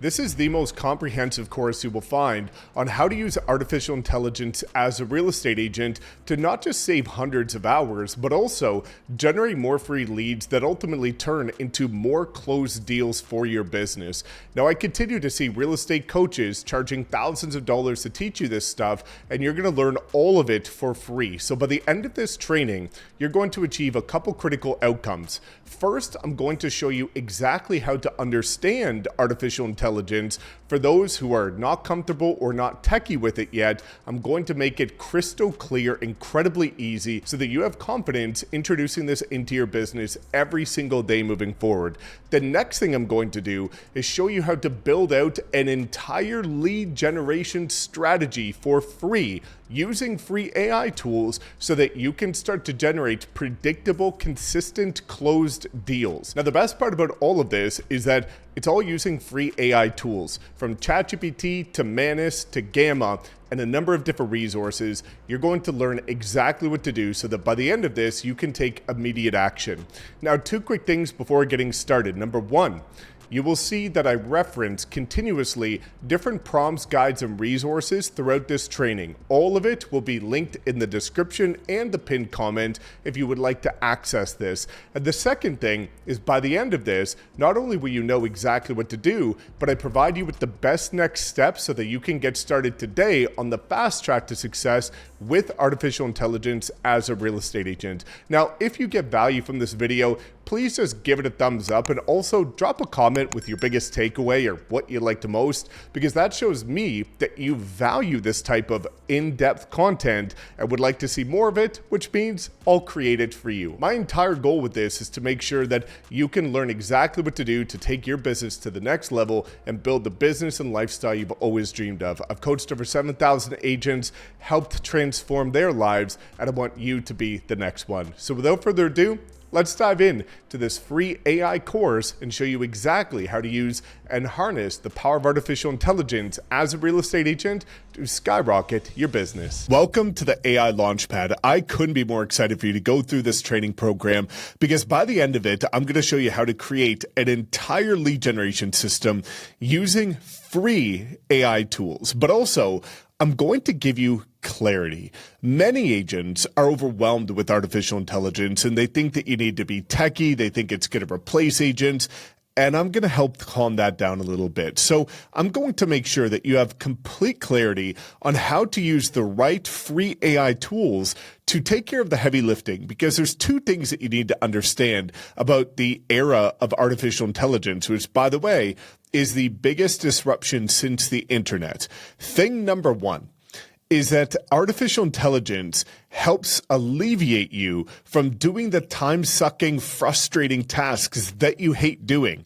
This is the most comprehensive course you will find on how to use artificial intelligence as a real estate agent to not just save hundreds of hours, but also generate more free leads that ultimately turn into more closed deals for your business. Now, I continue to see real estate coaches charging thousands of dollars to teach you this stuff, and you're going to learn all of it for free. So by the end of this training, you're going to achieve a couple critical outcomes. First, I'm going to show you exactly how to understand artificial intelligence. For those who are not comfortable or not techy with it yet, I'm going to make it crystal clear, incredibly easy, so that you have confidence introducing this into your business every single day moving forward. The next thing I'm going to do is show you how to build out an entire lead generation strategy for free using free AI tools so that you can start to generate predictable, consistent, closed deals. Now, the best part about all of this is that it's all using free AI tools, from ChatGPT to Manus to Gamma and a number of different resources. You're going to learn exactly what to do so that by the end of this, you can take immediate action. Now, two quick things before getting started. Number one, you will see that I reference continuously different prompts, guides, and resources throughout this training. All of it will be linked in the description and the pinned comment if you would like to access this. And the second thing is, by the end of this, not only will you know exactly what to do, but I provide you with the best next steps so that you can get started today on the fast track to success with artificial intelligence as a real estate agent. Now, if you get value from this video, please just give it a thumbs up and also drop a comment with your biggest takeaway or what you liked the most, because that shows me that you value this type of in-depth content and would like to see more of it, which means I'll create it for you. My entire goal with this is to make sure that you can learn exactly what to do to take your business to the next level and build the business and lifestyle you've always dreamed of. I've coached over 7,000 agents, helped transform their lives, and I want you to be the next one. So without further ado, let's dive in to this free AI course and show you exactly how to use and harness the power of artificial intelligence as a real estate agent to skyrocket your business. Welcome to the AI Launchpad. I couldn't be more excited for you to go through this training program, because by the end of it, I'm going to show you how to create an entire lead generation system using free AI tools, but also I'm going to give you clarity. Many agents are overwhelmed with artificial intelligence and they think that you need to be techie. They think it's going to replace agents. And I'm going to help calm that down a little bit. So I'm going to make sure that you have complete clarity on how to use the right free AI tools to take care of the heavy lifting, because there's two things that you need to understand about the era of artificial intelligence, which, by the way, is the biggest disruption since the internet. Thing number one is that artificial intelligence helps alleviate you from doing the time-sucking, frustrating tasks that you hate doing.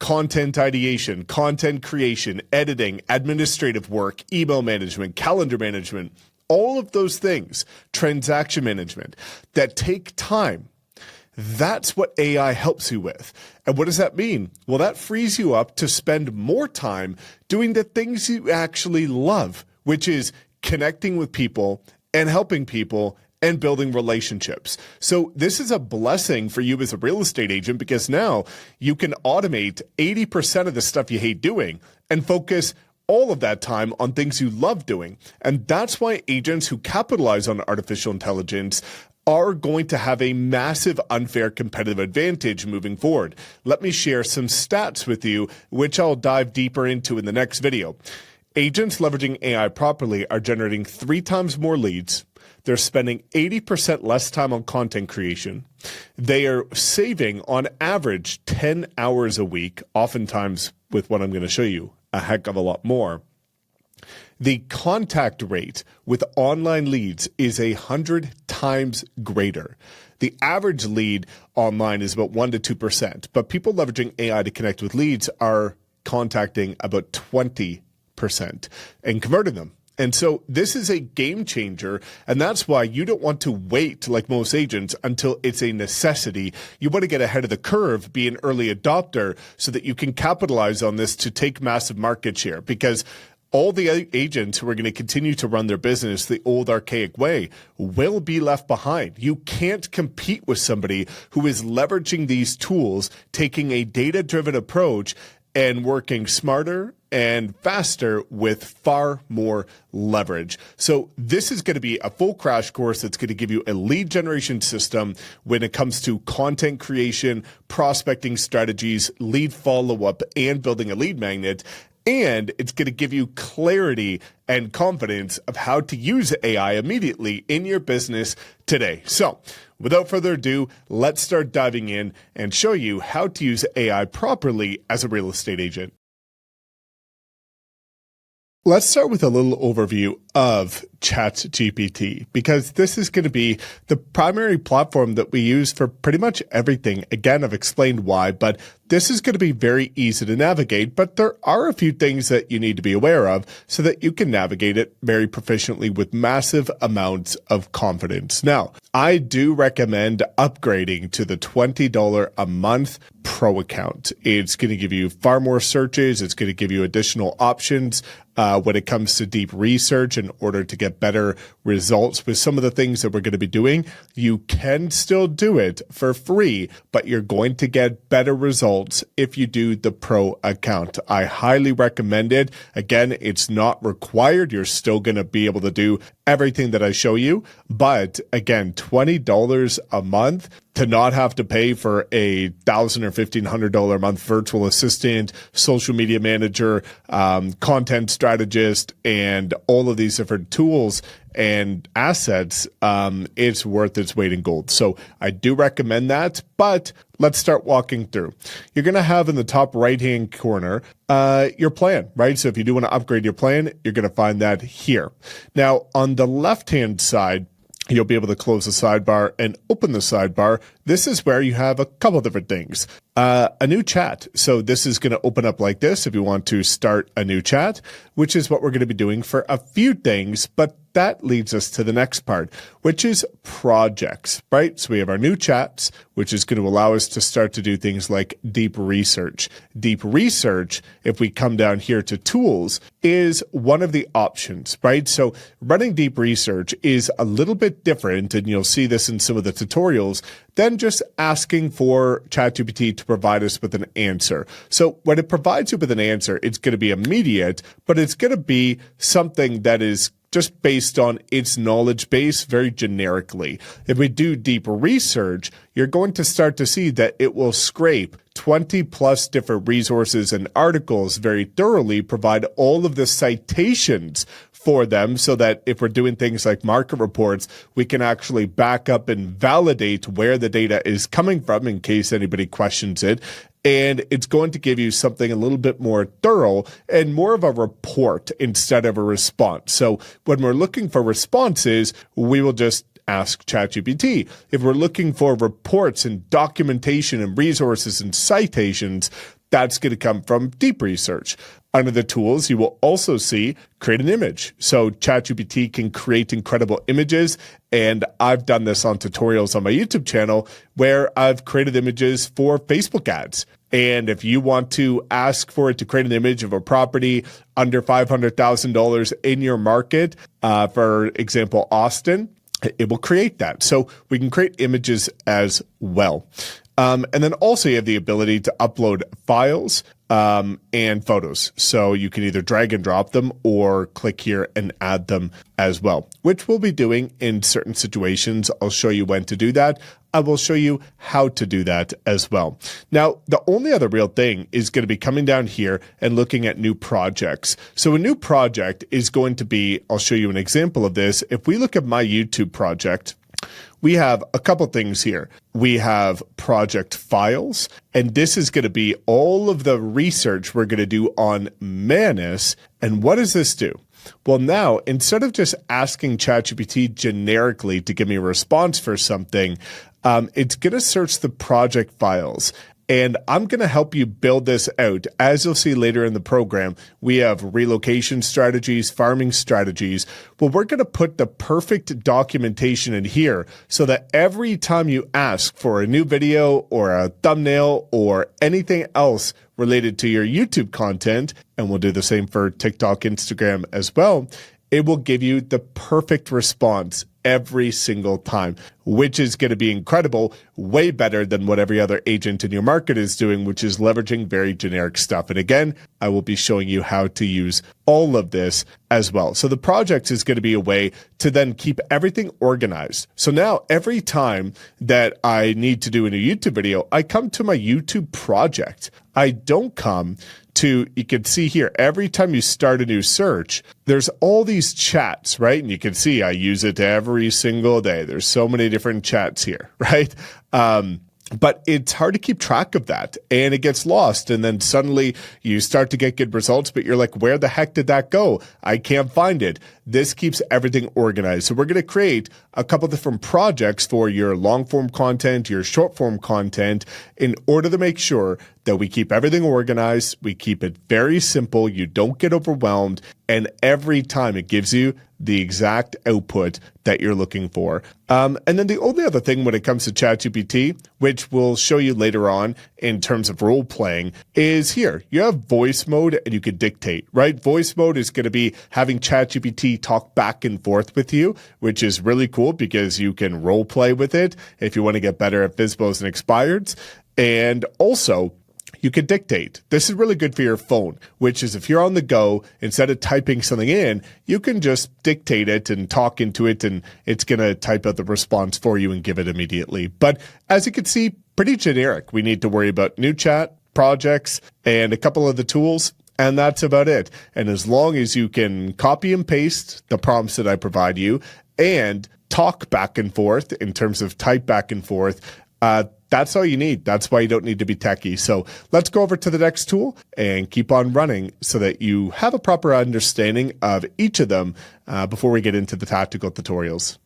Content ideation, content creation, editing, administrative work, email management, calendar management, all of those things, transaction management, that take time. That's what AI helps you with. And what does that mean? Well, that frees you up to spend more time doing the things you actually love, which is connecting with people and helping people and building relationships. So this is a blessing for you as a real estate agent, because now you can automate 80% of the stuff you hate doing and focus all of that time on things you love doing. And that's why agents who capitalize on artificial intelligence are going to have a massive unfair competitive advantage moving forward. Let me share some stats with you, which I'll dive deeper into in the next video. Agents leveraging AI properly are generating 3 times more leads. They're spending 80% less time on content creation. They are saving, on average, 10 hours a week, oftentimes with what I'm going to show you, a heck of a lot more. The contact rate with online leads is 100 times greater. The average lead online is about 1 to 2%, but people leveraging AI to connect with leads are contacting about 20% and converting them. And so this is a game changer, and that's why you don't want to wait, like most agents, until it's a necessity. You want to get ahead of the curve, be an early adopter, so that you can capitalize on this to take massive market share, because all the agents who are going to continue to run their business the old archaic way will be left behind. You can't compete with somebody who is leveraging these tools, taking a data-driven approach, and working smarter and faster with far more leverage. So this is going to be a full crash course that's going to give you a lead generation system when it comes to content creation, prospecting strategies, lead follow-up, and building a lead magnet. And it's going to give you clarity and confidence of how to use AI immediately in your business today. So without further ado, let's start diving in and show you how to use AI properly as a real estate agent. Let's start with a little overview of ChatGPT, because this is going to be the primary platform that we use for pretty much everything. Again, I've explained why, but this is going to be very easy to navigate, but there are a few things that you need to be aware of so that you can navigate it very proficiently with massive amounts of confidence. Now, I do recommend upgrading to the $20 a month Pro account. It's going to give you far more searches. It's going to give you additional options when it comes to deep research in order to get better results with some of the things that we're going to be doing. You can still do it for free, but you're going to get better results if you do the Pro account. I highly recommend it. Again, it's not required. You're still going to be able to do everything that I show you. But again, $20 a month to not have to pay for a $1,000 or $1,500 a month virtual assistant, social media manager, content strategist, and all of these different tools and assets, it's worth its weight in gold. So I do recommend that, but let's start walking through. You're going to have in the top right-hand corner your plan, right? So if you do want to upgrade your plan, you're going to find that here. Now, on the left-hand side, you'll be able to close the sidebar and open the sidebar. This is where you have a couple different things. A new chat. So this is going to open up like this if you want to start a new chat, which is what we're going to be doing for a few things, but that leads us to the next part, which is projects, right? So we have our new chats, which is going to allow us to start to do things like deep research. Deep research, if we come down here to tools, is one of the options, right? So running deep research is a little bit different, and you'll see this in some of the tutorials, than just asking for ChatGPT to provide us with an answer. So when it provides you with an answer, it's going to be immediate, but it's going to be something that is just based on its knowledge base very generically. If we do deep research, you're going to start to see that it will scrape 20 plus different resources and articles very thoroughly, provide all of the citations for them so that if we're doing things like market reports, we can actually back up and validate where the data is coming from in case anybody questions it. And it's going to give you something a little bit more thorough and more of a report instead of a response. So when we're looking for responses, we will just ask ChatGPT. If we're looking for reports and documentation and resources and citations, that's going to come from deep research. Under the tools, you will also see create an image. So ChatGPT can create incredible images. And I've done this on tutorials on my YouTube channel where I've created images for Facebook ads. And if you want to ask for it to create an image of a property under $500,000 in your market, for example, Austin, it will create that. So we can create images as well. And then also you have the ability to upload files and photos. So you can either drag and drop them or click here and add them as well, which we'll be doing in certain situations. I'll show you when to do that. I will show you how to do that as well. Now, the only other real thing is going to be coming down here and looking at new projects. So a new project is going to be, I'll show you an example of this. If we look at my YouTube project, we have a couple things here. We have project files, and this is going to be all of the research we're going to do on Manus. And what does this do? Well, now, instead of just asking ChatGPT generically to give me a response for something, it's going to search the project files. And I'm going to help you build this out. As you'll see later in the program, we have relocation strategies, farming strategies. Well, we're going to put the perfect documentation in here so that every time you ask for a new video or a thumbnail or anything else related to your YouTube content, and we'll do the same for TikTok, Instagram as well, it will give you the perfect response every single time, which is going to be incredible way better than what every other agent in your market is doing, which is leveraging very generic stuff. And again, I will be showing you how to use all of this as well. So the project is going to be a way to then keep everything organized. So now every time that I need to do a new YouTube video, I come to my YouTube project. I don't come to, you can see here, every time you start a new search, there's all these chats, right? And you can see I use it every single day. There's so many different chats here, right? But it's hard to keep track of that, and it gets lost. And then suddenly you start to get good results, but you're like, where the heck did that go? I can't find it. This keeps everything organized. So we're going to create a couple different projects for your long form content, your short form content, in order to make sure that we keep everything organized. We keep it very simple. You don't get overwhelmed. And every time it gives you the exact output that you're looking for. And then the only other thing when it comes to ChatGPT, which we'll show you later on in terms of role playing, is here. You have voice mode and you can dictate, right? Voice mode is going to be having ChatGPT talk back and forth with you, which is really cool because you can role play with it if you want to get better at FSBOs and expireds. And also, you can dictate. This is really good for your phone, which is if you're on the go, instead of typing something in, you can just dictate it and talk into it, and it's going to type out the response for you and give it immediately. But as you can see, pretty generic. We need to worry about new chat, projects, and a couple of the tools, and that's about it. And as long as you can copy and paste the prompts that I provide you and talk back and forth in terms of type back and forth, that's all you need. That's why you don't need to be techie. So let's go over to the next tool and keep on running so that you have a proper understanding of each of them before we get into the tactical tutorials.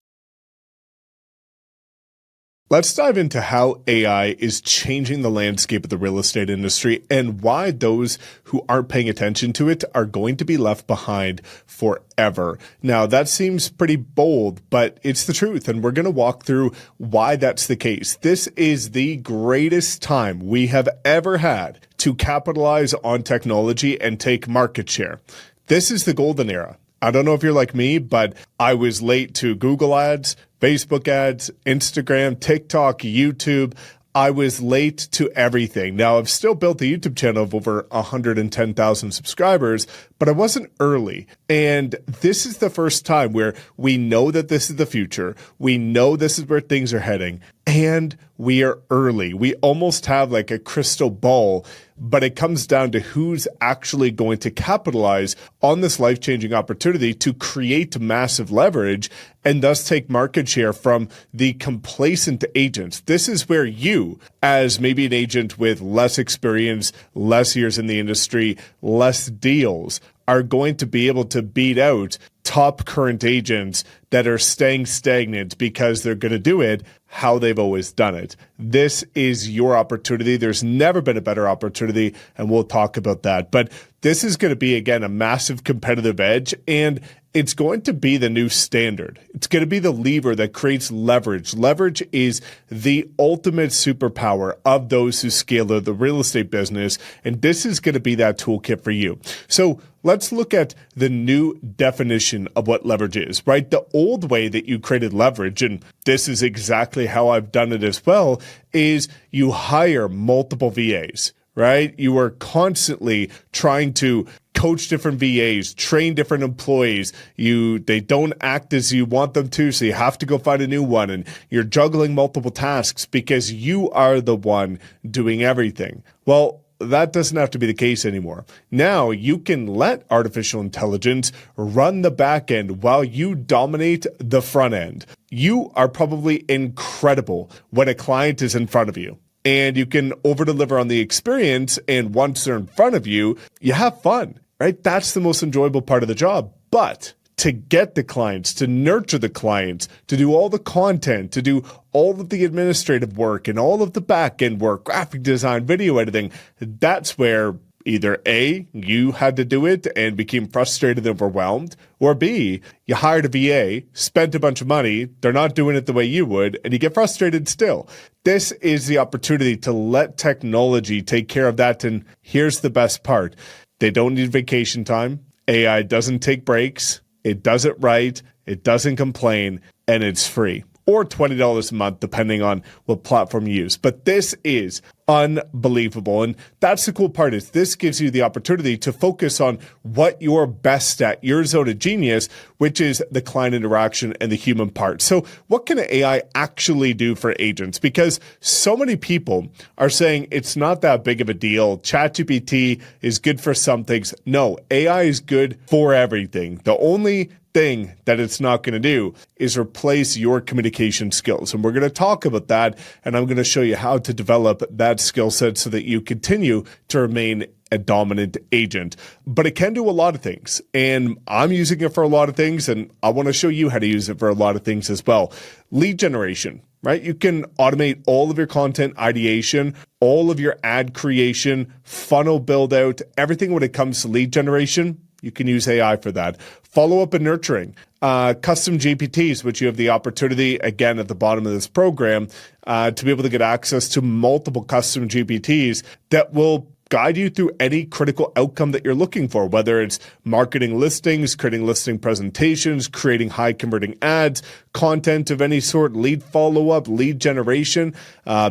Let's dive into how AI is changing the landscape of the real estate industry and why those who aren't paying attention to it are going to be left behind forever. Now, that seems pretty bold, but it's the truth, and we're going to walk through why that's the case. This is the greatest time we have ever had to capitalize on technology and take market share. This is the golden era. I don't know if you're like me, but I was late to Google ads, Facebook ads, Instagram, TikTok, YouTube. I was late to everything. Now, I've still built a YouTube channel of over 110,000 subscribers, but I wasn't early. And this is the first time where we know that this is the future. We know this is where things are heading, and we are early. We almost have like a crystal ball, but it comes down to who's actually going to capitalize on this life-changing opportunity to create massive leverage and thus take market share from the complacent agents. This is where you, as maybe an agent with less experience, less years in the industry, less deals, are going to be able to beat out top current agents that are staying stagnant because they're going to do it how they've always done it. This is your opportunity. There's never been a better opportunity, and we'll talk about that. But this is going to be, again, a massive competitive edge, and it's going to be the new standard. It's going to be the lever that creates leverage. Leverage is the ultimate superpower of those who scale the real estate business, and this is going to be that toolkit for you. So let's look at the new definition of what leverage is, right? The old way that you created leverage, and this is exactly how I've done it as well, is you hire multiple VAs, right? You are constantly trying to coach different VAs, train different employees. They don't act as you want them to, so you have to go find a new one. And you're juggling multiple tasks because you are the one doing everything. Well, that doesn't have to be the case anymore. Now you can let artificial intelligence run the back end while you dominate the front end. You are probably incredible when a client is in front of you, and you can over-deliver on the experience. And once they're in front of you, you have fun, right? That's the most enjoyable part of the job. But to get the clients, to nurture the clients, to do all the content, to do all of the administrative work and all of the back-end work, graphic design, video editing, that's where either A, you had to do it and became frustrated and overwhelmed, or B, you hired a VA, spent a bunch of money, they're not doing it the way you would, and you get frustrated still. This is the opportunity to let technology take care of that, and here's the best part. They don't need vacation time. AI doesn't take breaks. It does it right. It doesn't complain, and it's free. or $20 a month, depending on what platform you use. But this is unbelievable. And that's the cool part, is this gives you the opportunity to focus on what you're best at, your zone of genius, which is the client interaction and the human part. So what can AI actually do for agents? Because so many people are saying it's not that big of a deal. ChatGPT is good for some things. No, AI is good for everything. The only thing that it's not going to do is replace your communication skills. And we're going to talk about that. And I'm going to show you how to develop that skill set so that you continue to remain a dominant agent. But it can do a lot of things. And I'm using it for a lot of things. And I want to show you how to use it for a lot of things as well. Lead generation, right? You can automate all of your content ideation, all of your ad creation, funnel build out, everything when it comes to lead generation. You can use AI for that. Follow-up and nurturing, custom GPTs, which you have the opportunity, again, at the bottom of this program, to be able to get access to multiple custom GPTs that will guide you through any critical outcome that you're looking for, whether it's marketing listings, creating listing presentations, creating high converting ads, content of any sort, lead follow-up, lead generation,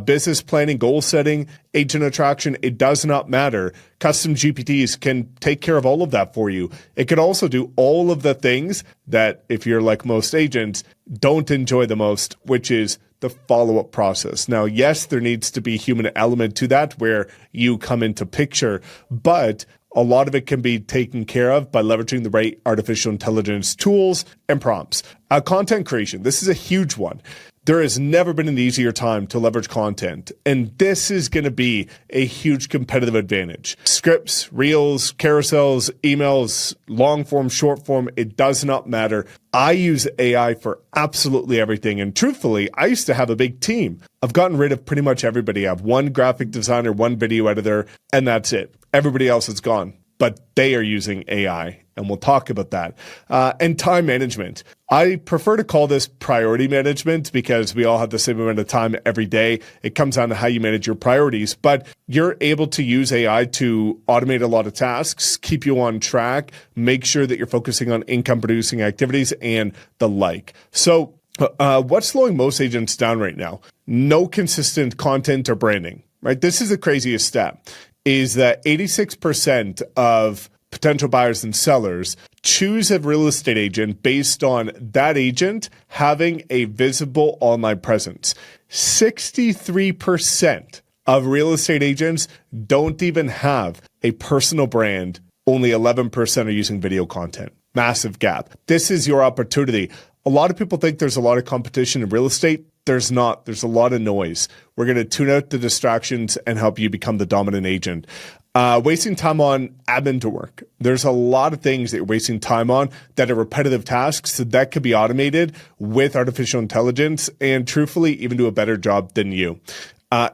business planning, goal setting, agent attraction. It does not matter. Custom GPTs can take care of all of that for you. It can also do all of the things that, if you're like most agents, don't enjoy the most, which is the follow-up process. Now, yes, there needs to be a human element to that where you come into picture, but a lot of it can be taken care of by leveraging the right artificial intelligence tools and prompts. Content creation, this is a huge one. There has never been an easier time to leverage content, and this is going to be a huge competitive advantage. Scripts, reels, carousels, emails, long form, short form, it does not matter. I use AI for absolutely everything, and truthfully, I used to have a big team. I've gotten rid of pretty much everybody. I have one graphic designer, one video editor, and that's it. Everybody else is gone, but they are using AI, and we'll talk about that. And time management. I prefer to call this priority management because we all have the same amount of time every day. It comes down to how you manage your priorities, but you're able to use AI to automate a lot of tasks, keep you on track, make sure that you're focusing on income producing activities and the like. So what's slowing most agents down right now? No consistent content or branding, right? This is the craziest stat, is that 86% of potential buyers and sellers choose a real estate agent based on that agent having a visible online presence. 63% of real estate agents don't even have a personal brand. Only 11% are using video content. Massive gap. This is your opportunity. A lot of people think there's a lot of competition in real estate. There's not. There's a lot of noise. We're going to tune out the distractions and help you become the dominant agent. Wasting time on admin to work. There's a lot of things that you're wasting time on that are repetitive tasks that could be automated with artificial intelligence and truthfully even do a better job than you.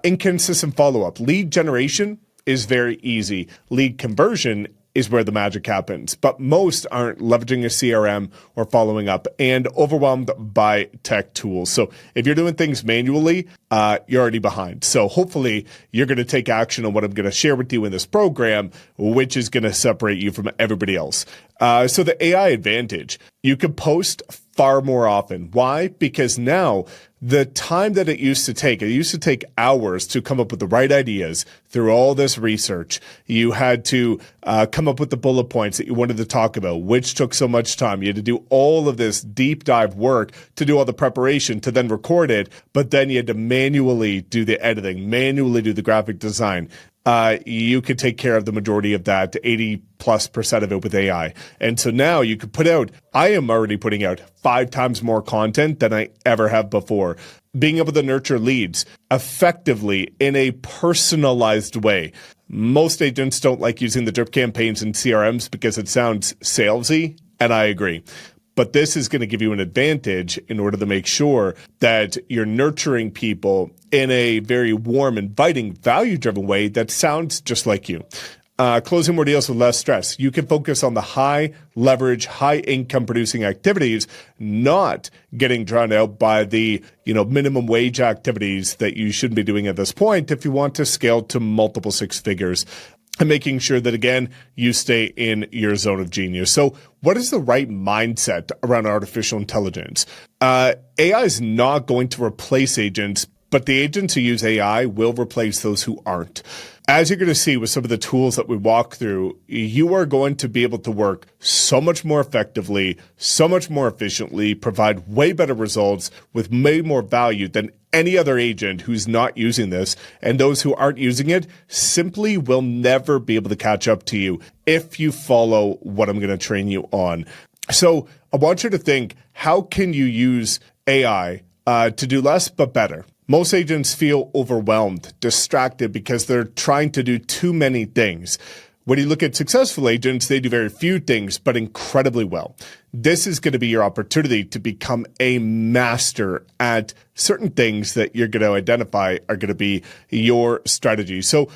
Inconsistent follow-up. Lead generation is very easy. Lead conversion is where the magic happens. But most aren't leveraging a CRM or following up and overwhelmed by tech tools. So if you're doing things manually, you're already behind. So hopefully you're going to take action on what I'm going to share with you in this program, which is going to separate you from everybody else. So the AI advantage, you can post far more often. Why? Because now the time that it used to take hours to come up with the right ideas through all this research. You had to come up with the bullet points that you wanted to talk about, which took so much time. You had to do all of this deep dive work to do all the preparation to then record it, but then you had to manually do the editing, manually do the graphic design. You could take care of the majority of that, 80+% of it with AI. And so now you could I am already putting out 5 times more content than I ever have before. Being able to nurture leads effectively in a personalized way. Most agents don't like using the drip campaigns and CRMs because it sounds salesy, and I agree. But this is going to give you an advantage in order to make sure that you're nurturing people in a very warm, inviting, value-driven way that sounds just like you. Closing more deals with less stress. You can focus on the high leverage, high income producing activities, not getting drowned out by the minimum wage activities that you shouldn't be doing at this point if you want to scale to multiple 6 figures. And making sure that, again, you stay in your zone of genius. So what is the right mindset around artificial intelligence? AI is not going to replace agents, but the agents who use AI will replace those who aren't. As you're going to see with some of the tools that we walk through, you are going to be able to work so much more effectively, so much more efficiently, provide way better results with way more value than any other agent who's not using this. And those who aren't using it simply will never be able to catch up to you if you follow what I'm going to train you on. So I want you to think, how can you use AI to do less but better? Most agents feel overwhelmed, distracted because they're trying to do too many things. When you look at successful agents, they do very few things, but incredibly well. This is going to be your opportunity to become a master at certain things that you're going to identify are going to be your strategy. So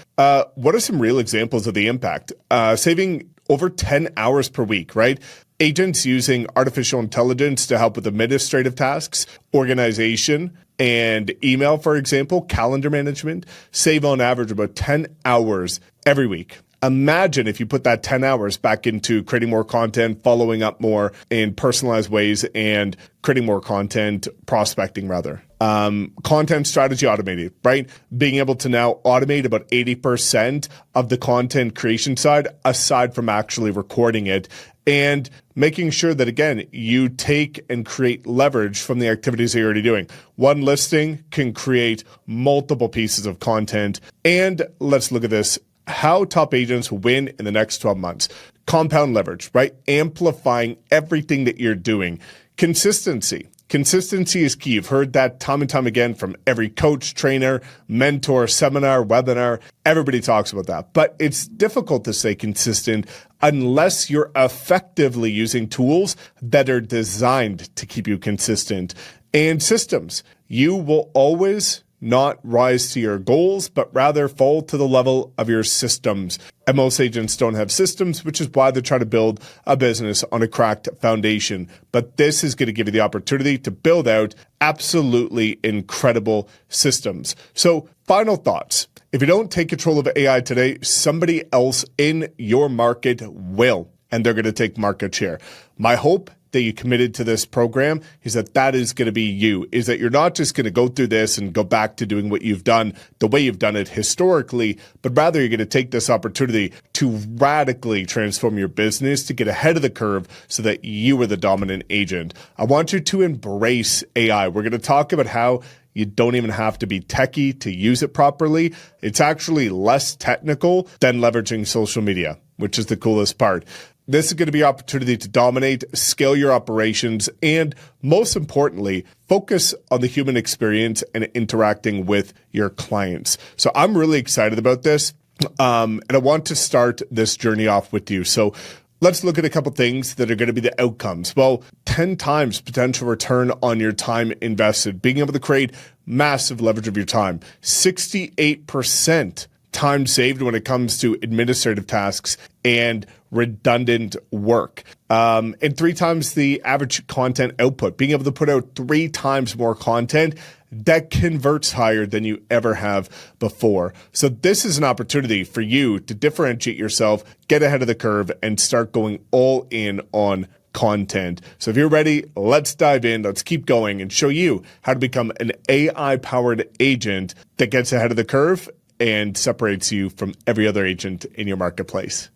what are some real examples of the impact? Saving over 10 hours per week, right? Agents using artificial intelligence to help with administrative tasks, organization, and email, for example, calendar management, save on average about 10 hours every week. Imagine if you put that 10 hours back into creating more content, following up more in personalized ways, and creating more content, prospecting rather. Content strategy automated, right? Being able to now automate about 80% of the content creation side, aside from actually recording it, and making sure that, again, you take and create leverage from the activities that you're already doing. One listing can create multiple pieces of content. And let's look at this. How top agents win in the next 12 months. Compound leverage, right? Amplifying everything that you're doing. Consistency. Consistency is key. You've heard that time and time again from every coach, trainer, mentor, seminar, webinar. Everybody talks about that. But it's difficult to stay consistent unless you're effectively using tools that are designed to keep you consistent. And systems. You will always not rise to your goals, but rather fall to the level of your systems. And most agents don't have systems, which is why they're trying to build a business on a cracked foundation. But this is going to give you the opportunity to build out absolutely incredible systems. So, final thoughts. If you don't take control of AI today, somebody else in your market will, and they're going to take market share. My hope that you committed to this program is that is going to be you, is that you're not just going to go through this and go back to doing what you've done the way you've done it historically, but rather you're going to take this opportunity to radically transform your business to get ahead of the curve so that you are the dominant agent. I want you to embrace AI. We're going to talk about how you don't even have to be techie to use it properly. It's actually less technical than leveraging social media, which is the coolest part. This is going to be an opportunity to dominate, scale your operations, and most importantly, focus on the human experience and interacting with your clients. So I'm really excited about this, and I want to start this journey off with you. So let's look at a couple things that are going to be the outcomes. Well, 10 times potential return on your time invested, being able to create massive leverage of your time, 68% time saved when it comes to administrative tasks and redundant work. And 3 times the average content output, being able to put out 3 times more content that converts higher than you ever have before. So this is an opportunity for you to differentiate yourself, get ahead of the curve, and start going all in on content. So if you're ready, let's dive in. Let's keep going and show you how to become an AI-powered agent that gets ahead of the curve and separates you from every other agent in your marketplace.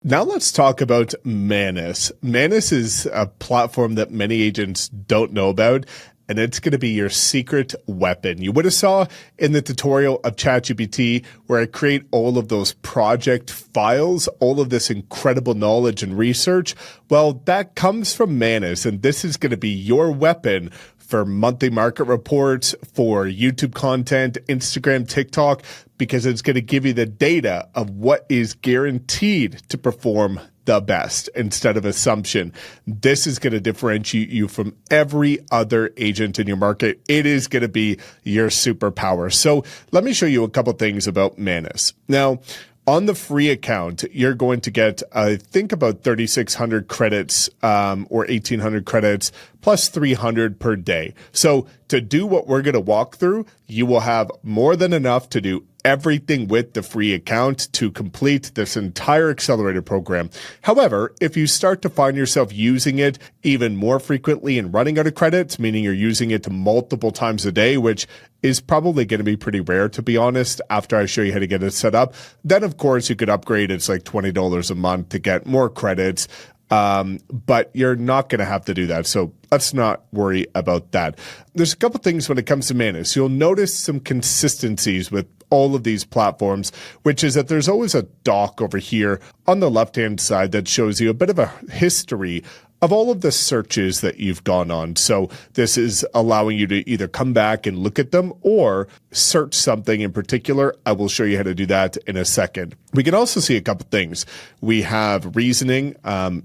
Now let's talk about Manus. Manus is a platform that many agents don't know about, and it's going to be your secret weapon. You would have saw in the tutorial of ChatGPT where I create all of those project files, all of this incredible knowledge and research. Well, that comes from Manus, and this is going to be your weapon for monthly market reports, for YouTube content, Instagram, TikTok, because it's going to give you the data of what is guaranteed to perform the best instead of assumption. This is going to differentiate you from every other agent in your market. It is going to be your superpower. So let me show you a couple things about Manus. Now, on the free account, you're going to get, I think, about 3,600 credits or 1,800 credits plus 300 per day. So to do what we're going to walk through, you will have more than enough to do everything with the free account to complete this entire accelerator program. However, if you start to find yourself using it even more frequently and running out of credits, meaning you're using it multiple times a day, which is probably going to be pretty rare, to be honest, after I show you how to get it set up, then of course you could upgrade. It's like $20 a month to get more credits. But you're not going to have to do that. So let's not worry about that. There's a couple things when it comes to Manus. You'll notice some consistencies with all of these platforms, which is that there's always a doc over here on the left-hand side that shows you a bit of a history of all of the searches that you've gone on. So this is allowing you to either come back and look at them or search something in particular. I will show you how to do that in a second. We can also see a couple things. We have reasoning.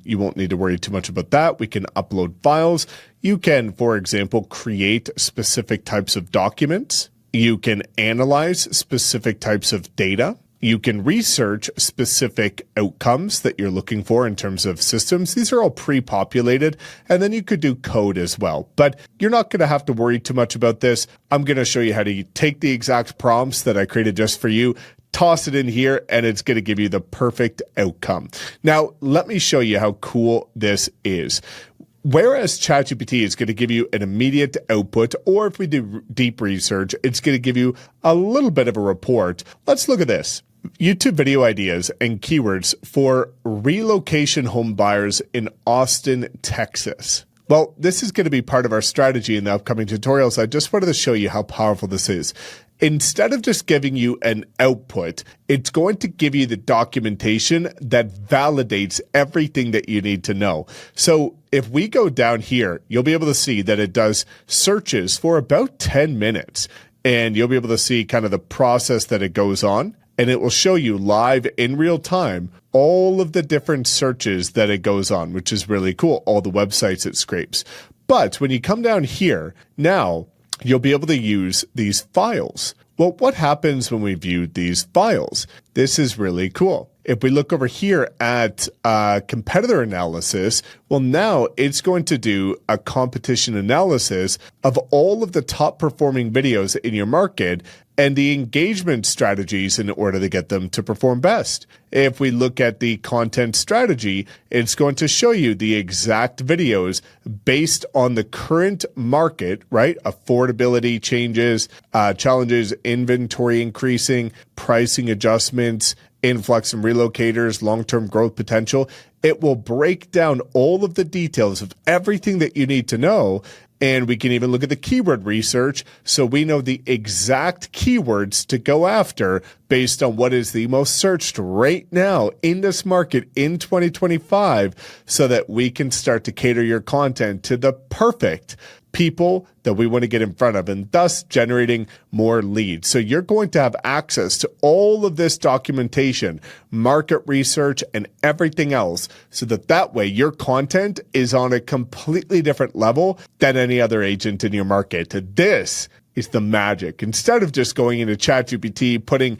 You won't need to worry too much about that. We can upload files. You can, for example, create specific types of documents. You can analyze specific types of data. You can research specific outcomes that you're looking for in terms of systems. These are all pre-populated, and then you could do code as well. But you're not going to have to worry too much about this. I'm going to show you how to take the exact prompts that I created just for you, toss it in here, and it's going to give you the perfect outcome. Now, let me show you how cool this is. Whereas ChatGPT is going to give you an immediate output, or if we do deep research, it's going to give you a little bit of a report. Let's look at this. YouTube video ideas and keywords for relocation home buyers in Austin, Texas. Well, this is going to be part of our strategy in the upcoming tutorials. I just wanted to show you how powerful this is. Instead of just giving you an output, it's going to give you the documentation that validates everything that you need to know. So if we go down here, you'll be able to see that it does searches for about 10 minutes, and you'll be able to see kind of the process that it goes on, and it will show you live in real time all of the different searches that it goes on, which is really cool, all the websites it scrapes. But when you come down here, now you'll be able to use these files. Well, what happens when we view these files? This is really cool. If we look over here at competitor analysis, well, now it's going to do a competition analysis of all of the top performing videos in your market and the engagement strategies in order to get them to perform best. If we look at the content strategy, it's going to show you the exact videos based on the current market, right? Affordability changes, challenges, inventory increasing, pricing adjustments, influx and relocators, long-term growth potential. It will break down all of the details of everything that you need to know. And we can even look at the keyword research so we know the exact keywords to go after based on what is the most searched right now in this market in 2025 so that we can start to cater your content to the perfect people that we want to get in front of and thus generating more leads. So you're going to have access to all of this documentation, market research, and everything else so that way your content is on a completely different level than any other agent in your market. This is the magic. Instead of just going into ChatGPT, putting,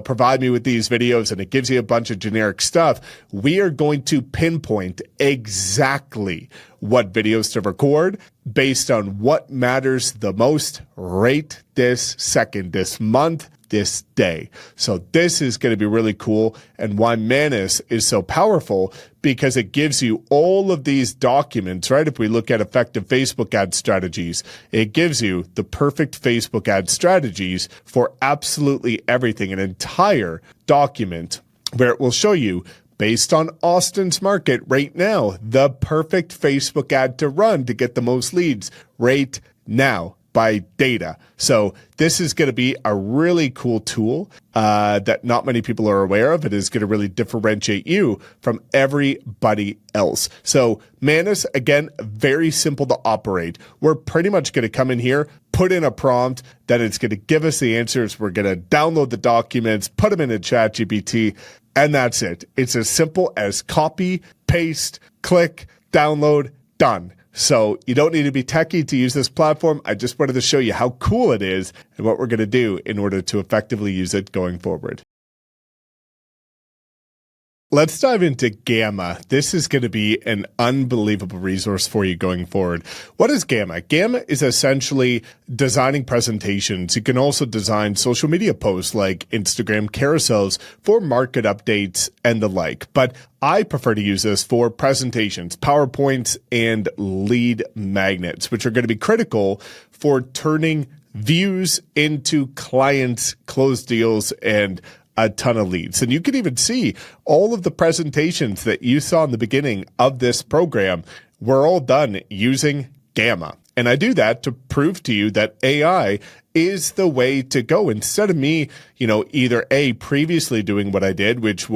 provide me with these videos and it gives you a bunch of generic stuff, we are going to pinpoint exactly what videos to record based on what matters the most right this second, this month, this day. So this is going to be really cool, and why Manus is so powerful, because it gives you all of these documents, right? If we look at effective Facebook ad strategies, it gives you the perfect Facebook ad strategies for absolutely everything, an entire document where it will show you, based on Austin's market right now, the perfect Facebook ad to run to get the most leads right now by data. So this is going to be a really cool tool that not many people are aware of. It is going to really differentiate you from everybody else. So Manus, again, very simple to operate. We're pretty much going to come in here, put in a prompt that it's going to give us the answers. We're going to download the documents, put them into ChatGPT, and that's it. It's as simple as copy, paste, click, download, done. So you don't need to be techie to use this platform. I just wanted to show you how cool it is and what we're going to do in order to effectively use it going forward. Let's dive into Gamma. This is going to be an unbelievable resource for you going forward. What is Gamma? Gamma is essentially designing presentations. You can also design social media posts like Instagram carousels for market updates and the like. But I prefer to use this for presentations, PowerPoints, and lead magnets, which are going to be critical for turning views into clients, closed deals, and a ton of leads. And you can even see all of the presentations that you saw in the beginning of this program were all done using Gamma. And I do that to prove to you that AI is the way to go. Instead of me, either previously doing what I did, which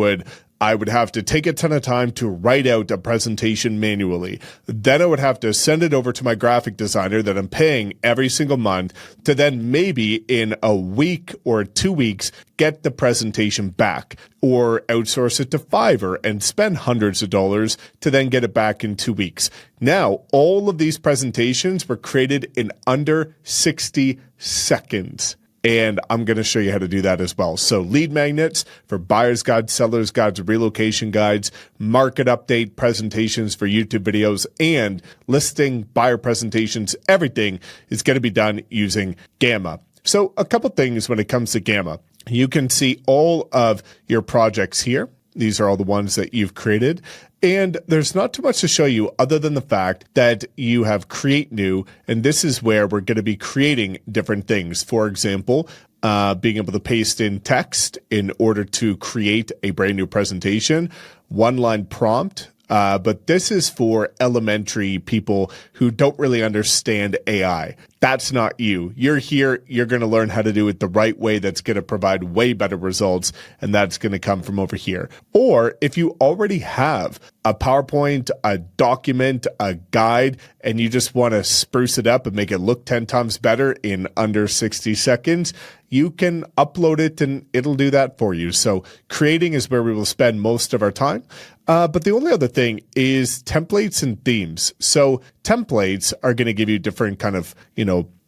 I would have to take a ton of time to write out a presentation manually. Then I would have to send it over to my graphic designer that I'm paying every single month to then maybe in a week or 2 weeks get the presentation back, or outsource it to Fiverr and spend hundreds of dollars to then get it back in 2 weeks. Now, all of these presentations were created in under 60 seconds. And I'm going to show you how to do that as well. So lead magnets for buyer's guides, seller's guides, relocation guides, market update presentations for YouTube videos, and listing buyer presentations. Everything is going to be done using Gamma. So a couple things when it comes to Gamma. You can see all of your projects here. These are all the ones that you've created. And there's not too much to show you other than the fact that you have create new, and this is where we're going to be creating different things. For example, being able to paste in text in order to create a brand new presentation, one-line prompt. But this is for elementary people who don't really understand AI. That's not you. You're here. You're going to learn how to do it the right way. That's going to provide way better results. And that's going to come from over here. Or if you already have a PowerPoint, a document, a guide, and you just want to spruce it up and make it look 10 times better in under 60 seconds, you can upload it and it'll do that for you. So creating is where we will spend most of our time. But the only other thing is templates and themes. So templates are going to give you different kind of,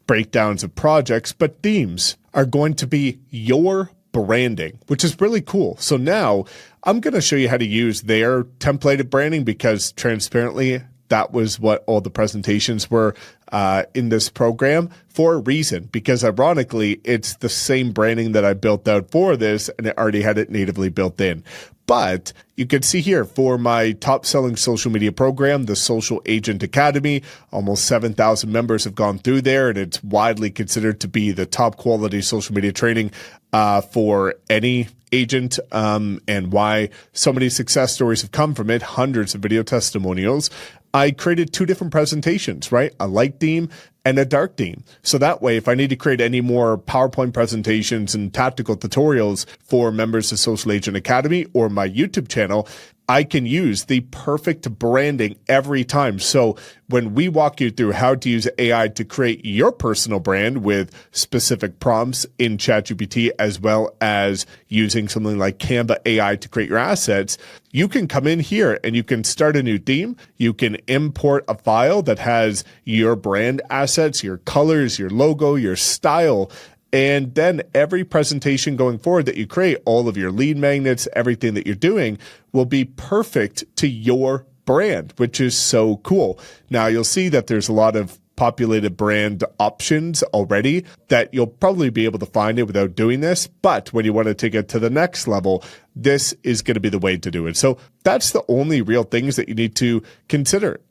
breakdowns of projects, but themes are going to be your branding, which is really cool. So now I'm going to show you how to use their templated branding, because transparently, that was what all the presentations were in this program for a reason, because ironically, it's the same branding that I built out for this, and it already had it natively built in. But you can see here for my top selling social media program, the Social Agent Academy, almost 7,000 members have gone through there, and it's widely considered to be the top quality social media training for any agent, and why so many success stories have come from it, hundreds of video testimonials. I created 2 different presentations, right? A light theme and a dark theme. So that way, if I need to create any more PowerPoint presentations and tactical tutorials for members of Social Agent Academy or my YouTube channel, I can use the perfect branding every time. So when we walk you through how to use AI to create your personal brand with specific prompts in ChatGPT, as well as using something like Canva AI to create your assets, you can come in here and you can start a new theme. You can import a file that has your brand assets, your colors, your logo, your style. And then every presentation going forward that you create, all of your lead magnets, everything that you're doing will be perfect to your brand, which is so cool. Now you'll see that there's a lot of populated brand options already that you'll probably be able to find it without doing this. But when you want to take it to the next level, this is going to be the way to do it. So that's the only real things that you need to consider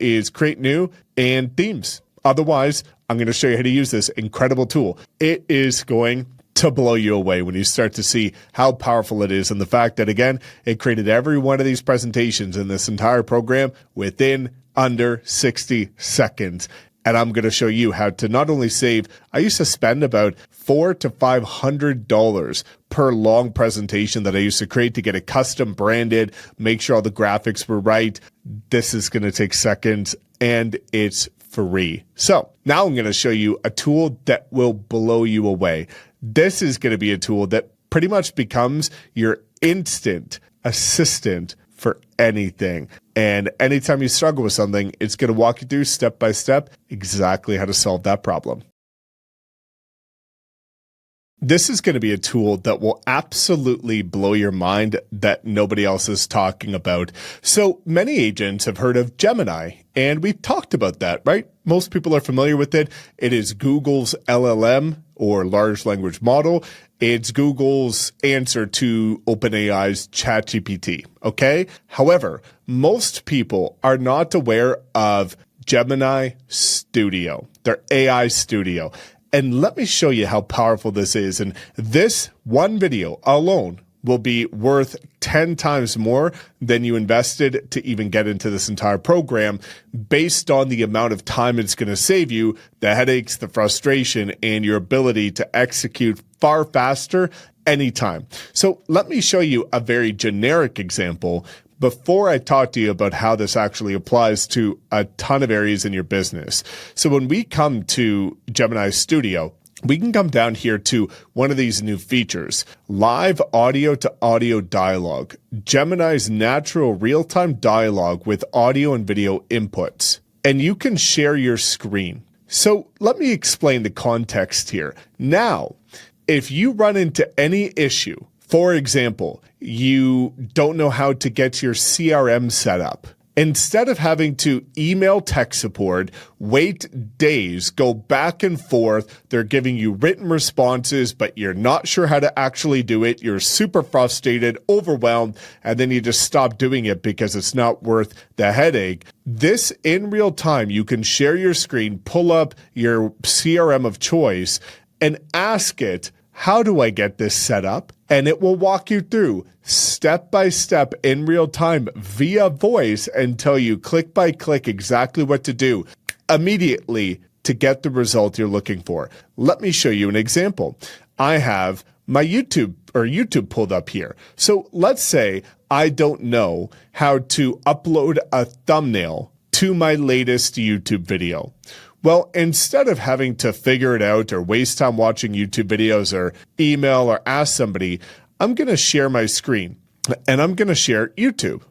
is create new and themes. Otherwise, I'm going to show you how to use this incredible tool. It is going to blow you away when you start to see how powerful it is, and the fact that, again, it created every one of these presentations in this entire program within under 60 seconds. And I'm going to show you how to not only save, I used to spend about $400 to $500 per long presentation that I used to create to get it custom branded, make sure all the graphics were right. This is going to take seconds, and it's free. So now I'm going to show you a tool that will blow you away. This is going to be a tool that pretty much becomes your instant assistant for anything. And anytime you struggle with something, it's going to walk you through step by step exactly how to solve that problem. This is going to be a tool that will absolutely blow your mind that nobody else is talking about. So many agents have heard of Gemini, and we've talked about that, right? Most people are familiar with it. It is Google's LLM, or large language model. It's Google's answer to OpenAI's ChatGPT, okay? However, most people are not aware of Gemini Studio, their AI studio. And let me show you how powerful this is. And this one video alone will be worth 10 times more than you invested to even get into this entire program, based on the amount of time it's going to save you, the headaches, the frustration, and your ability to execute far faster anytime. So let me show you a very generic example before I talk to you about how this actually applies to a ton of areas in your business. So when we come to Gemini Studio, we can come down here to one of these new features, live audio to audio dialogue, Gemini's natural real-time dialogue with audio and video inputs. And you can share your screen. So let me explain the context here. Now, if you run into any issue, for example, you don't know how to get your CRM set up, instead of having to email tech support, wait days, go back and forth, they're giving you written responses, but you're not sure how to actually do it, you're super frustrated, overwhelmed, and then you just stop doing it because it's not worth the headache. This, in real time, you can share your screen, pull up your CRM of choice, and ask it, how do I get this set up? And it will walk you through step by step in real time via voice and tell you click by click exactly what to do immediately to get the result you're looking for. Let me show you an example. I have my YouTube pulled up here. So let's say I don't know how to upload a thumbnail to my latest YouTube video. Well, instead of having to figure it out or waste time watching YouTube videos or email or ask somebody, I'm going to share my screen and I'm going to share YouTube.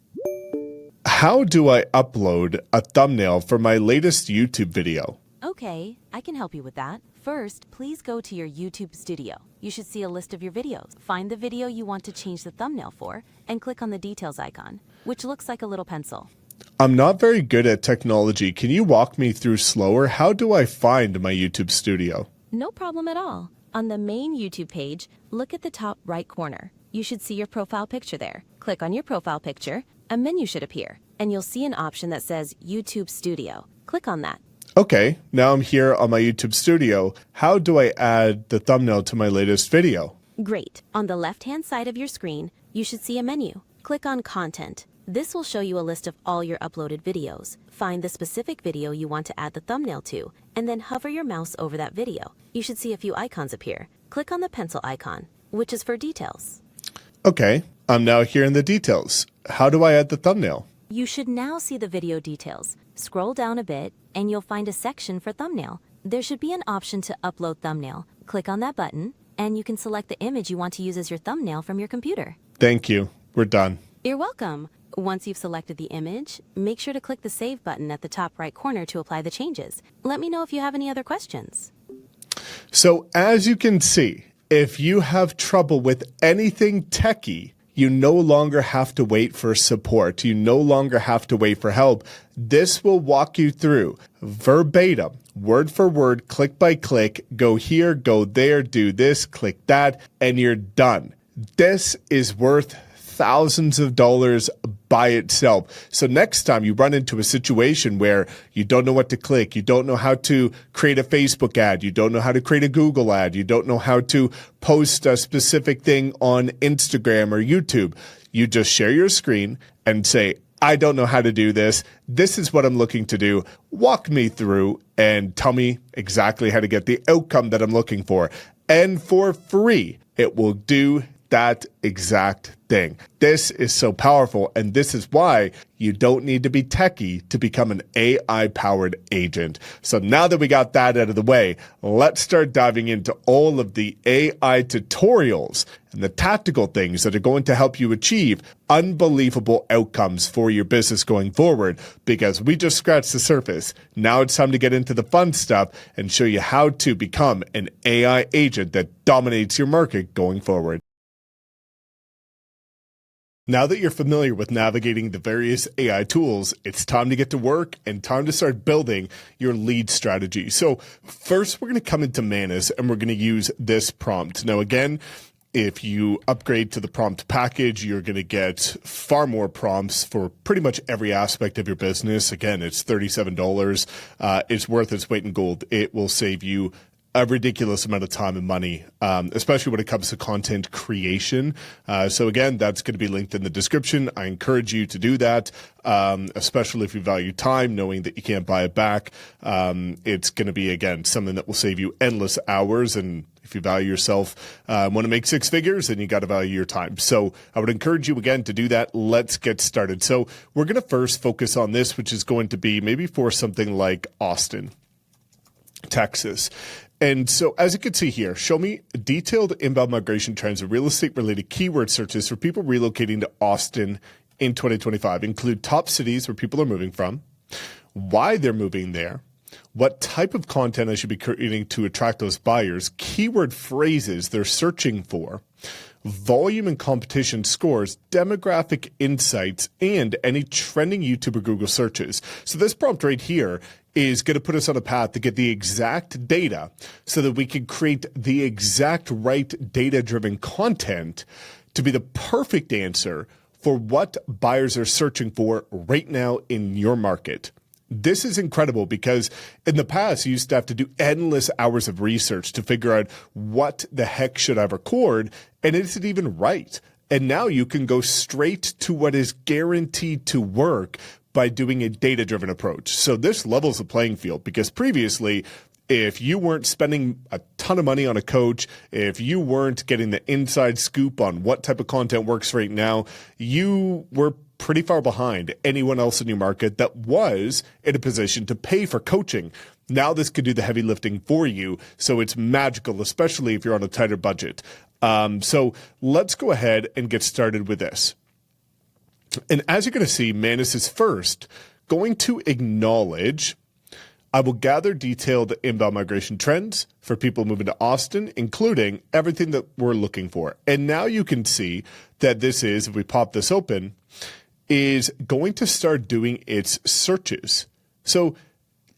How do I upload a thumbnail for my latest YouTube video? Okay, I can help you with that. First, please go to your YouTube studio. You should see a list of your videos. Find the video you want to change the thumbnail for and click on the details icon, which looks like a little pencil. I'm not very good at technology. Can you walk me through slower? How do I find my YouTube studio? No problem at all. On the main YouTube page, look at the top right corner. You should see your profile picture there. Click on your profile picture, a menu should appear, and you'll see an option that says YouTube Studio. Click on that. Okay, now I'm here on my YouTube studio. How do I add the thumbnail to my latest video? Great. On the left-hand side of your screen, you should see a menu. Click on Content. This will show you a list of all your uploaded videos. Find the specific video you want to add the thumbnail to, and then hover your mouse over that video. You should see a few icons appear. Click on the pencil icon, which is for details. Okay, I'm now here in the details. How do I add the thumbnail? You should now see the video details. Scroll down a bit, and you'll find a section for thumbnail. There should be an option to upload thumbnail. Click on that button, and you can select the image you want to use as your thumbnail from your computer. Thank you. We're done. You're welcome. Once you've selected the image, make sure to click the Save button at the top right corner to apply the changes. Let me know if you have any other questions. So as you can see, if you have trouble with anything techie, you no longer have to wait for support. You no longer have to wait for help. This will walk you through verbatim, word for word, click by click, go here, go there, do this, click that, and you're done. This is worth thousands of dollars by itself. So next time you run into a situation where you don't know what to click, you don't know how to create a Facebook ad, you don't know how to create a Google ad, you don't know how to post a specific thing on Instagram or YouTube, you just share your screen and say, I don't know how to do this. This is what I'm looking to do. Walk me through and tell me exactly how to get the outcome that I'm looking for. And for free, it will do that exact thing. This is so powerful, and this is why you don't need to be techy to become an AI-powered agent. So now that we got that out of the way, let's start diving into all of the AI tutorials and the tactical things that are going to help you achieve unbelievable outcomes for your business going forward, because we just scratched the surface. Now it's time to get into the fun stuff and show you how to become an AI agent that dominates your market going forward. Now that you're familiar with navigating the various AI tools, it's time to get to work and time to start building your lead strategy. So first, we're going to come into Manus and we're going to use this prompt. Now, again, if you upgrade to the prompt package, you're going to get far more prompts for pretty much every aspect of your business. Again, it's $37. It's worth its weight in gold. It will save you a ridiculous amount of time and money, especially when it comes to content creation. So again, that's going to be linked in the description. I encourage you to do that, especially if you value time, knowing that you can't buy it back. It's going to be, again, something that will save you endless hours. And if you value yourself, want to make six figures, then you got to value your time. So I would encourage you, again, to do that. Let's get started. So we're going to first focus on this, which is going to be maybe for something like Austin, Texas. And so as you can see here, show me detailed inbound migration trends and real estate related keyword searches for people relocating to Austin in 2025. Include top cities where people are moving from, why they're moving there, what type of content I should be creating to attract those buyers, keyword phrases they're searching for, volume and competition scores, demographic insights, and any trending YouTube or Google searches. So this prompt right here is going to put us on a path to get the exact data so that we can create the exact right data-driven content to be the perfect answer for what buyers are searching for right now in your market. This is incredible because in the past, you used to have to do endless hours of research to figure out what the heck should I record, and is it even right? And now you can go straight to what is guaranteed to work by doing a data-driven approach. So this levels the playing field, because previously, if you weren't spending a ton of money on a coach, if you weren't getting the inside scoop on what type of content works right now, you were pretty far behind anyone else in your market that was in a position to pay for coaching. Now this could do the heavy lifting for you, so it's magical, especially if you're on a tighter budget. So let's go ahead and get started with this. And as you're going to see, Manus is first going to acknowledge, I will gather detailed inbound migration trends for people moving to Austin, including everything that we're looking for. And now you can see that this is, if we pop this open, is going to start doing its searches. So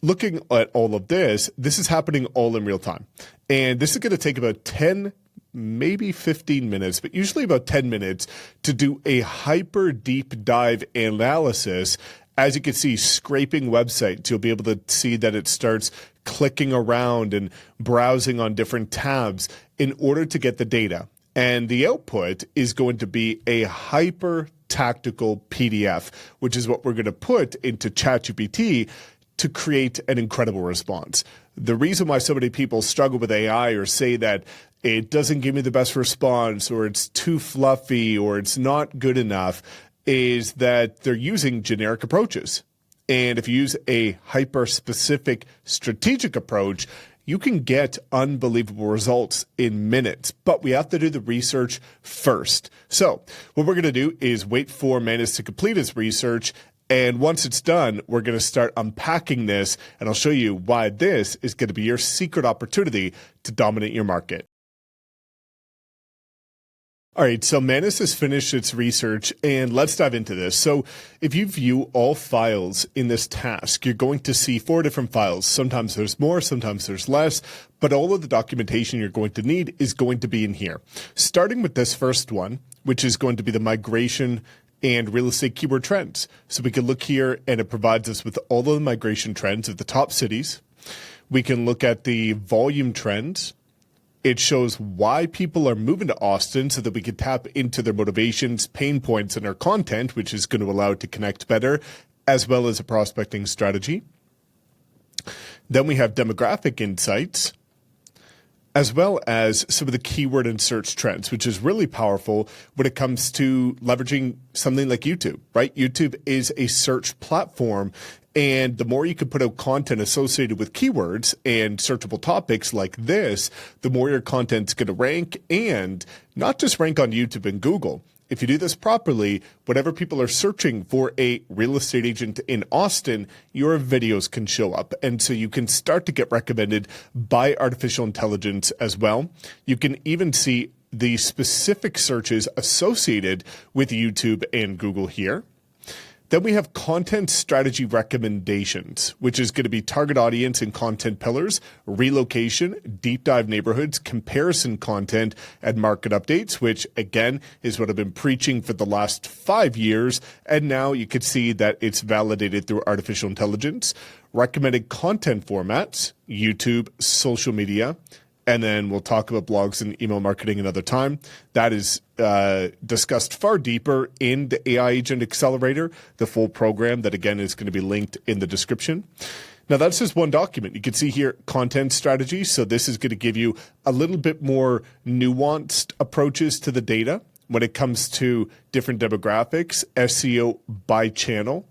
looking at all of this, this is happening all in real time. And this is going to take about 10 maybe 15 minutes, but usually about 10 minutes to do a hyper deep dive analysis. As you can see, scraping websites, you'll be able to see that it starts clicking around and browsing on different tabs in order to get the data. And the output is going to be a hyper tactical PDF, which is what we're going to put into ChatGPT to create an incredible response. The reason why so many people struggle with AI or say that it doesn't give me the best response, or it's too fluffy, or it's not good enough, is that they're using generic approaches. And if you use a hyper-specific strategic approach, you can get unbelievable results in minutes. But we have to do the research first. So what we're going to do is wait for Manus to complete his research. And once it's done, we're going to start unpacking this, and I'll show you why this is going to be your secret opportunity to dominate your market. All right, so Manus has finished its research, and let's dive into this. So if you view all files in this task, you're going to see 4 different files. Sometimes there's more, sometimes there's less, but all of the documentation you're going to need is going to be in here. Starting with this first one, which is going to be the migration and real estate keyword trends. So we can look here, and it provides us with all of the migration trends of the top cities. We can look at the volume trends. It shows why people are moving to Austin so that we can tap into their motivations, pain points, and their content, which is going to allow it to connect better, as well as a prospecting strategy. Then we have demographic insights, as well as some of the keyword and search trends, which is really powerful when it comes to leveraging something like YouTube, right? YouTube is a search platform, and the more you can put out content associated with keywords and searchable topics like this, the more your content's going to rank, and not just rank on YouTube and Google. If you do this properly, whenever people are searching for a real estate agent in Austin, your videos can show up. And so you can start to get recommended by artificial intelligence as well. You can even see the specific searches associated with YouTube and Google here. Then we have content strategy recommendations, which is going to be target audience and content pillars, relocation, deep dive neighborhoods, comparison content, and market updates, which again is what I've been preaching for the last 5 years. And now you can see that it's validated through artificial intelligence. Recommended content formats, YouTube, social media, and then we'll talk about blogs and email marketing another time. That is discussed far deeper in the AI Agent Accelerator, the full program that, again, is going to be linked in the description. Now, that's just one document. You can see here content strategy. So this is going to give you a little bit more nuanced approaches to the data when it comes to different demographics, SEO by channel,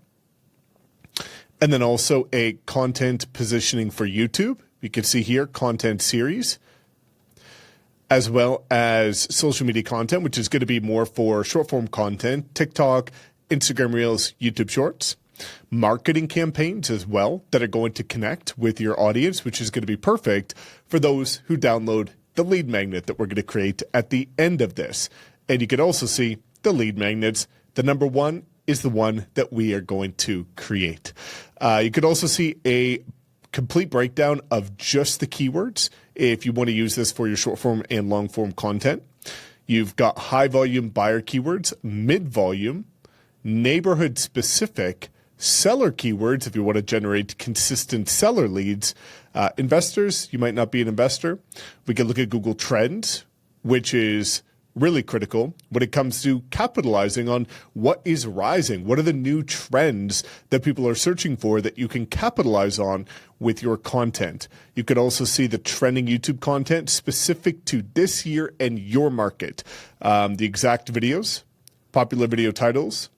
and then also a content positioning for YouTube. You can see here content series, as well as social media content, which is going to be more for short form content, TikTok, Instagram Reels, YouTube Shorts, marketing campaigns as well that are going to connect with your audience, which is going to be perfect for those who download the lead magnet that we're going to create at the end of this. And you can also see the lead magnets. The number one is the one that we are going to create. You could also see a complete breakdown of just the keywords if you want to use this for your short form and long form content. You've got high volume buyer keywords, mid volume, neighborhood specific, seller keywords if you want to generate consistent seller leads. Investors, you might not be an investor. We can look at Google Trends, which is really critical when it comes to capitalizing on what is rising. What are the new trends that people are searching for that you can capitalize on with your content? You could also see the trending YouTube content specific to this year and your market. The exact videos, popular video titles,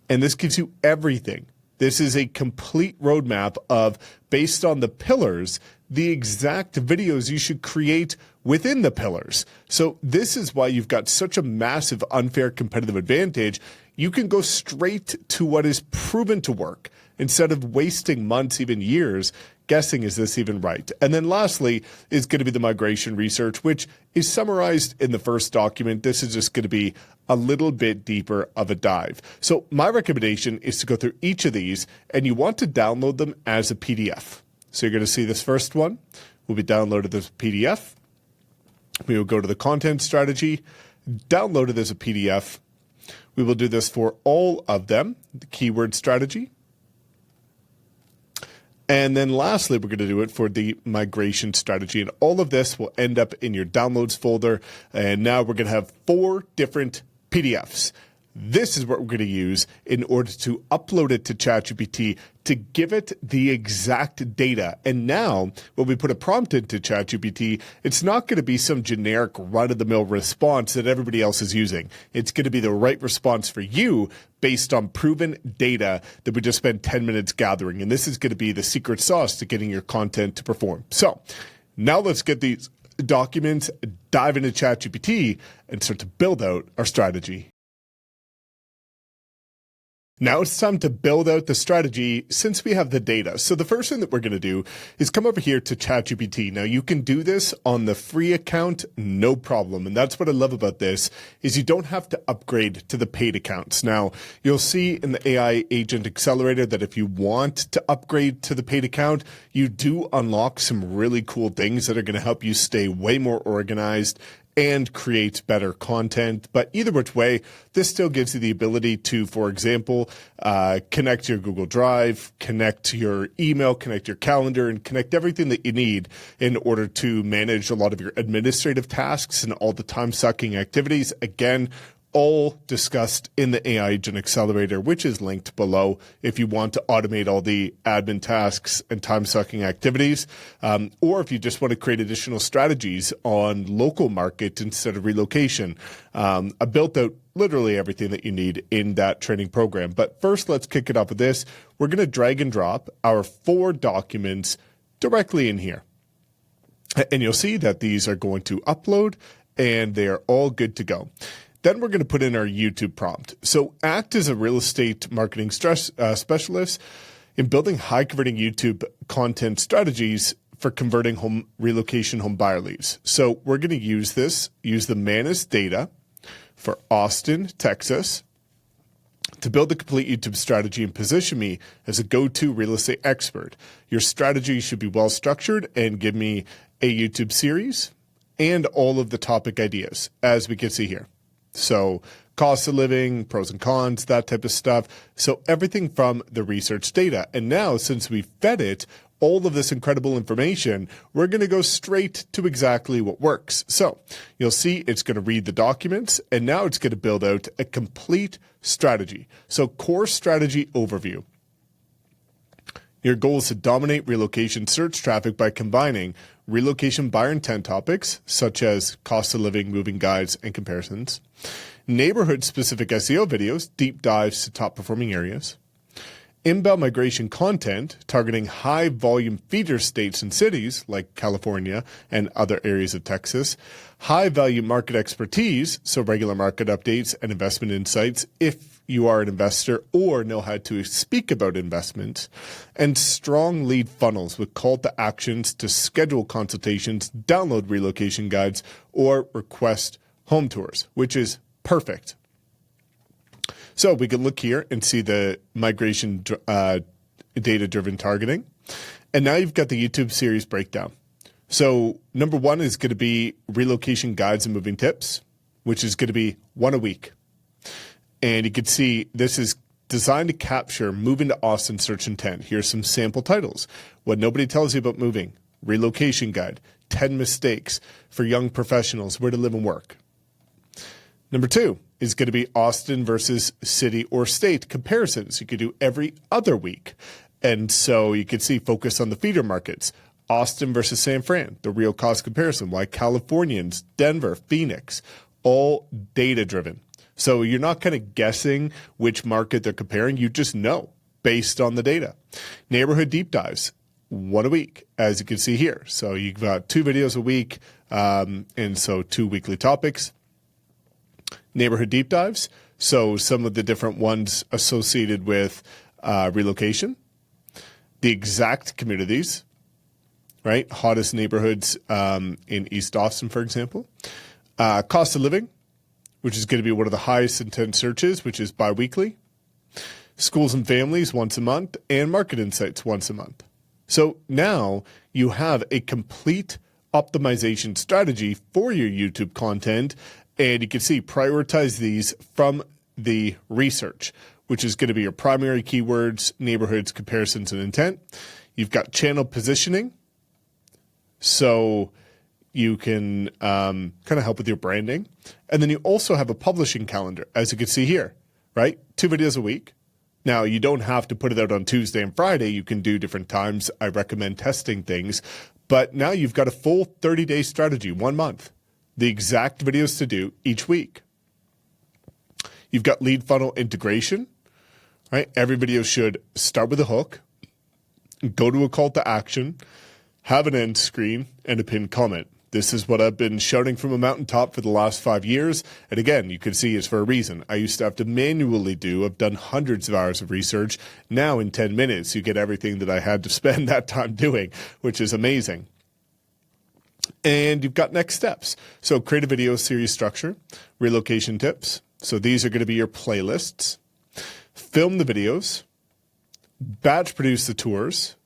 and this gives you everything. This is a complete roadmap of, based on the pillars, the exact videos you should create within the pillars. So this is why you've got such a massive unfair competitive advantage. You can go straight to what is proven to work instead of wasting months, even years, guessing, is this even right? And then lastly is going to be the migration research, which is summarized in the first document. This is just going to be a little bit deeper of a dive. So my recommendation is to go through each of these, and you want to download them as a PDF. So you're going to see this first one will be downloaded as a PDF. We will go to the content strategy, download it as a PDF. We will do this for all of them, the keyword strategy. And then lastly, we're going to do it for the migration strategy. And all of this will end up in your downloads folder. And now we're going to have 4 different PDFs. This is what we're going to use in order to upload it to ChatGPT to give it the exact data. And now when we put a prompt into ChatGPT, it's not going to be some generic run-of-the-mill response that everybody else is using. It's going to be the right response for you based on proven data that we just spent 10 minutes gathering. And this is going to be the secret sauce to getting your content to perform. So now let's get these documents, dive into ChatGPT, and start to build out our strategy. Now it's time to build out the strategy since we have the data. So the first thing that we're going to do is come over here to ChatGPT. Now you can do this on the free account, no problem. And that's what I love about this is you don't have to upgrade to the paid accounts. Now you'll see in the AI Agent Accelerator that if you want to upgrade to the paid account, you do unlock some really cool things that are going to help you stay way more organized and create better content. But either which way, this still gives you the ability to, for example, connect your Google Drive, connect your email, connect your calendar, and connect everything that you need in order to manage a lot of your administrative tasks and all the time-sucking activities. Again, all discussed in the AI Agent Accelerator, which is linked below if you want to automate all the admin tasks and time-sucking activities, or if you just want to create additional strategies on local market instead of relocation. I built out literally everything that you need in that training program. But first, let's kick it off with this. We're going to drag and drop our 4 documents directly in here. And you'll see that these are going to upload, and they are all good to go. Then we're going to put in our YouTube prompt. So act as a real estate marketing specialist in building high-converting YouTube content strategies for converting relocation home buyer leads. So we're going to use the Manus data for Austin, Texas, to build the complete YouTube strategy and position me as a go-to real estate expert. Your strategy should be well-structured and give me a YouTube series and all of the topic ideas, as we can see here. So cost of living, pros and cons, that type of stuff. So everything from the research data. And now, since we fed it all of this incredible information, we're going to go straight to exactly what works. So you'll see it's going to read the documents, and now it's going to build out a complete strategy. So core strategy overview. Your goal is to dominate relocation search traffic by combining relocation buyer intent topics, such as cost of living, moving guides, and comparisons, neighborhood-specific SEO videos, deep dives to top-performing areas, inbound migration content targeting high-volume feeder states and cities like California and other areas of Texas, high-value market expertise, so regular market updates and investment insights if you are an investor or know how to speak about investments, and strong lead funnels with call to actions to schedule consultations, download relocation guides, or request home tours, which is perfect. So we can look here and see the migration data-driven targeting. And now you've got the YouTube series breakdown. So number 1 is going to be relocation guides and moving tips, which is going to be 1 a week. And you can see this is designed to capture moving to Austin search intent. Here's some sample titles. What nobody tells you about moving, relocation guide, 10 mistakes for young professionals, where to live and work. Number 2 is going to be Austin versus city or state comparisons. You could do every other week. And so you can see focus on the feeder markets. Austin versus San Fran, the real cost comparison. Why Californians, Denver, Phoenix, all data driven. So you're not kind of guessing which market they're comparing. You just know based on the data. Neighborhood deep dives, 1 a week, as you can see here. So you've got 2 videos a week, and so 2 weekly topics. Neighborhood deep dives, so some of the different ones associated with relocation. The exact communities, right? Hottest neighborhoods in East Austin, for example. Cost of living, which is going to be one of the highest intent searches, which is biweekly. Schools and families once a month, and market insights once a month. So now you have a complete optimization strategy for your YouTube content, and you can see prioritize these from the research, which is going to be your primary keywords, neighborhoods, comparisons, and intent. You've got channel positioning, so you can kind of help with your branding. And then you also have a publishing calendar, as you can see here, right? 2 videos a week. Now, you don't have to put it out on Tuesday and Friday. You can do different times. I recommend testing things. But now you've got a full 30-day strategy, 1 month. The exact videos to do each week. You've got lead funnel integration, right? Every video should start with a hook, go to a call to action, have an end screen, and a pinned comment. This is what I've been shouting from a mountaintop for the last 5 years. And again, you can see it's for a reason. I used to have to manually do. I've done hundreds of hours of research. Now in 10 minutes, you get everything that I had to spend that time doing, which is amazing. And you've got next steps. So create a video series structure, relocation tips. So these are going to be your playlists. Film the videos, batch produce the tours.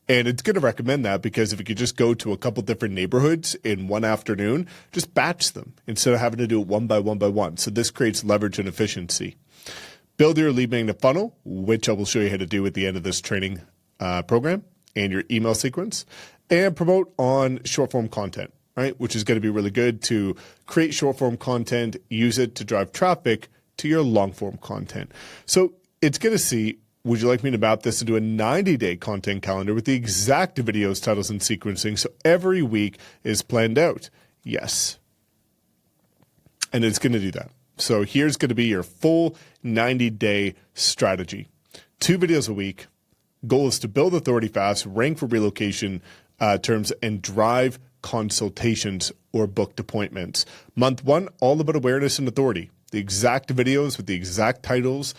And it's going to recommend that because if you could just go to a couple different neighborhoods in one afternoon, just batch them instead of having to do it one by one. So this creates leverage and efficiency. Build your lead magnet funnel, which I will show you how to do at the end of this training program, and your email sequence, and promote on short form content. right? Which is going to be really good to create short form content, use it to drive traffic to your long form content. So it's going to see, would you like me to map this into a 90-day content calendar with the exact videos, titles, and sequencing so every week is planned out? Yes. And it's going to do that. So here's going to be your full 90-day strategy. 2 videos a week. Goal is to build authority fast, rank for relocation terms, and drive consultations or booked appointments. Month 1, all about awareness and authority. The exact videos with the exact titles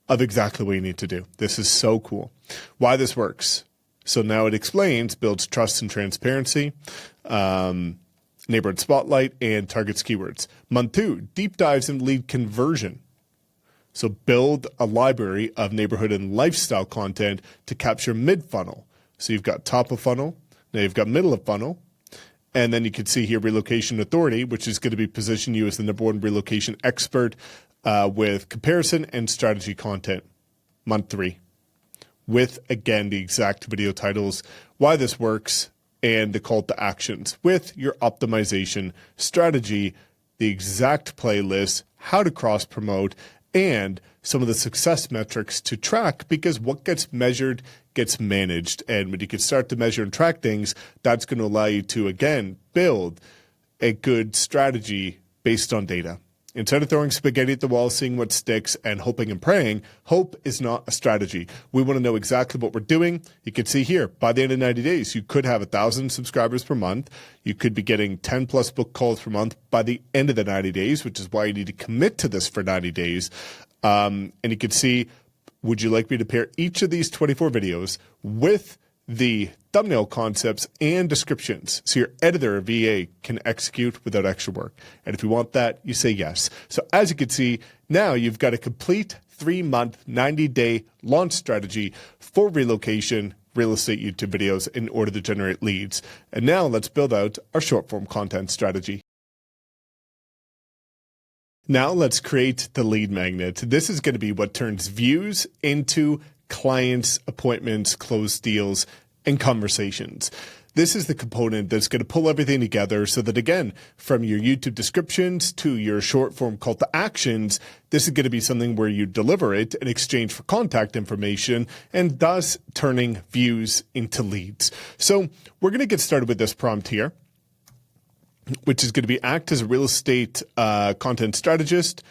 of exactly what you need to do. This is so cool. Why this works. So now it explains, builds trust and transparency, neighborhood spotlight, and targets keywords. Month 2, deep dives in lead conversion. So build a library of neighborhood and lifestyle content to capture mid-funnel. So you've got top of funnel, now you've got middle of funnel, and then you can see here relocation authority, which is going to be position you as the #1 relocation expert with comparison and strategy content. Month 3, with again the exact video titles, why this works, and the call to actions with your optimization strategy, the exact playlist, how to cross promote, and some of the success metrics to track, because what gets measured gets managed. And when you can start to measure and track things, that's going to allow you to, again, build a good strategy based on data. Instead of throwing spaghetti at the wall, seeing what sticks, and hoping and praying, hope is not a strategy. We want to know exactly what we're doing. You can see here, by the end of 90 days, you could have 1,000 subscribers per month. You could be getting 10 plus book calls per month by the end of the 90 days, which is why you need to commit to this for 90 days. And you can see, would you like me to pair each of these 24 videos with the thumbnail concepts and descriptions so your editor or VA can execute without extra work? And if you want that, you say yes. So as you can see, now you've got a complete 3-month, 90-day launch strategy for relocation, real estate YouTube videos in order to generate leads. And now let's build out our short form content strategy. Now let's create the lead magnet. This is going to be what turns views into clients, appointments, closed deals, and conversations. This is the component that's going to pull everything together so that, again, from your YouTube descriptions to your short form call to actions, this is going to be something where you deliver it in exchange for contact information and thus turning views into leads. So we're going to get started with this prompt here, which is going to be act as a real estate content strategist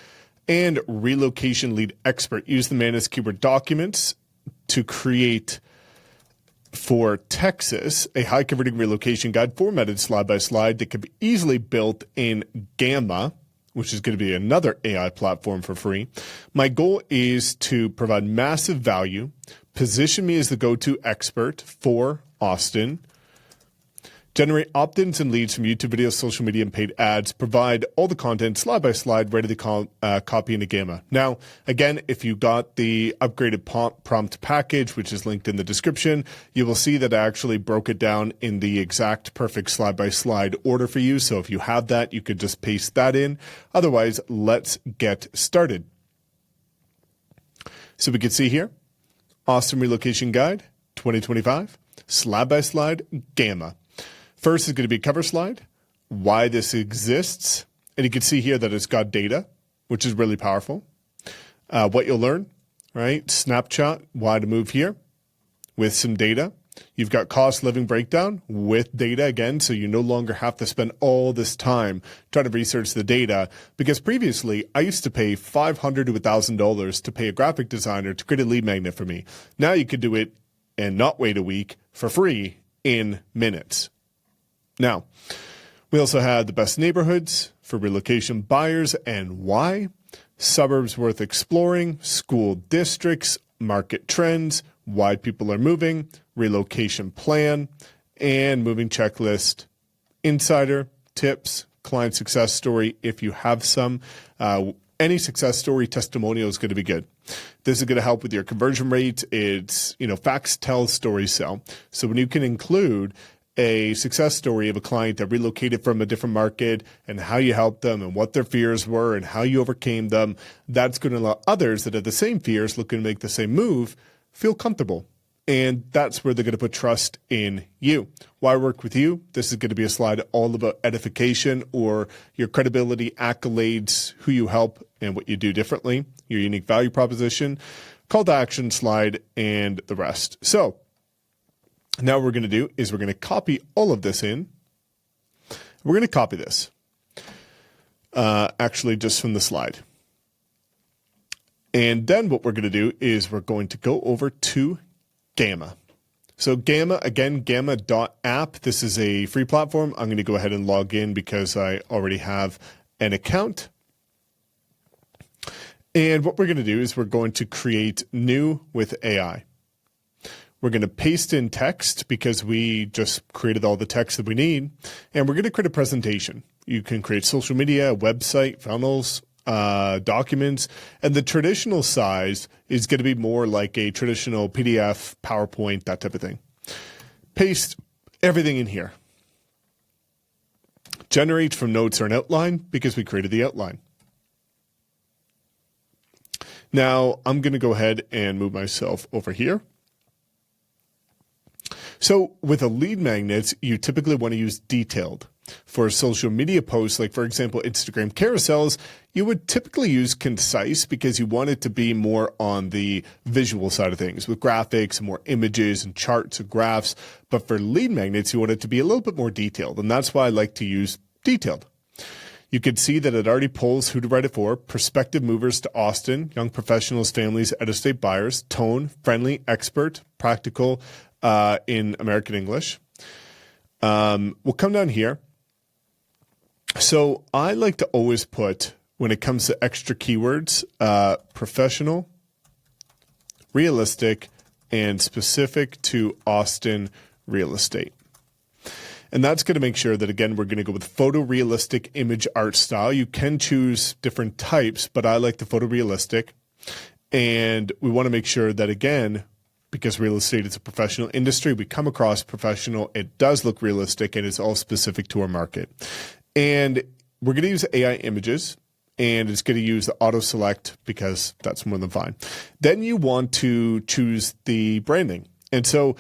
and relocation lead expert. Use the Manus keyword documents to create for Texas a high converting relocation guide formatted slide by slide that can be easily built in Gamma, which is going to be another AI platform for free. My goal is to provide massive value, position me as the go-to expert for Austin, generate opt-ins and leads from YouTube videos, social media, and paid ads. Provide all the content slide by slide, ready to copy into Gamma. Now, again, if you got the upgraded prompt package, which is linked in the description, you will see that I actually broke it down in the exact perfect slide by slide order for you. So if you have that, you could just paste that in. Otherwise, let's get started. So we can see here, Austin Relocation Guide 2025, slide by slide, Gamma. First is going to be a cover slide, why this exists. And you can see here that it's got data, which is really powerful. What you'll learn, right? Snapshot, why to move here with some data. You've got cost living breakdown with data again, so you no longer have to spend all this time trying to research the data. Because previously, I used to pay $500 to $1,000 to pay a graphic designer to create a lead magnet for me. Now you could do it and not wait a week for free in minutes. Now, we also had the best neighborhoods for relocation buyers and why, suburbs worth exploring, school districts, market trends, why people are moving, relocation plan, and moving checklist, insider, tips, client success story if you have some. Any success story testimonial is going to be good. This is going to help with your conversion rate. It's, facts tell, stories sell. So when you can include a success story of a client that relocated from a different market and how you helped them and what their fears were and how you overcame them, that's going to allow others that have the same fears looking to make the same move feel comfortable And that's where they're going to put trust in you. Why work with you? This is going to be a slide all about edification or your credibility, accolades, who you help, and what you do differently, your unique value proposition, call to action slide, and the rest. So now what we're going to do is we're going to copy all of this in. We're going to copy this, actually just from the slide. And then what we're going to do is we're going to go over to Gamma. So Gamma, again, gamma.app. This is a free platform. I'm going to go ahead and log in because I already have an account. And what we're going to do is we're going to create new with AI. We're going to paste in text because we just created all the text that we need. And we're going to create a presentation. You can create social media, a website, funnels, documents, and the traditional size is going to be more like a traditional PDF, PowerPoint, that type of thing. Paste everything in here. Generate from notes or an outline because we created the outline. Now I'm going to go ahead and move myself over here. So with a lead magnet, you typically want to use detailed. For social media posts, like for example, Instagram carousels, you would typically use concise because you want it to be more on the visual side of things with graphics and more images and charts and graphs. But for lead magnets, you want it to be a little bit more detailed. And that's why I like to use detailed. You could see that it already pulls who to write it for, prospective movers to Austin, young professionals, families, out-of-state buyers, tone, friendly, expert, practical in American English. We'll come down here. So I like to always put, when it comes to extra keywords, professional, realistic, and specific to Austin real estate. And that's going to make sure that, again, we're going to go with photorealistic image art style. You can choose different types, but I like the photorealistic. And we want to make sure that, again, because real estate is a professional industry, we come across professional, it does look realistic, and it's all specific to our market. And we're going to use AI images, and it's going to use the auto select because that's more than fine. Then you want to choose the branding. And so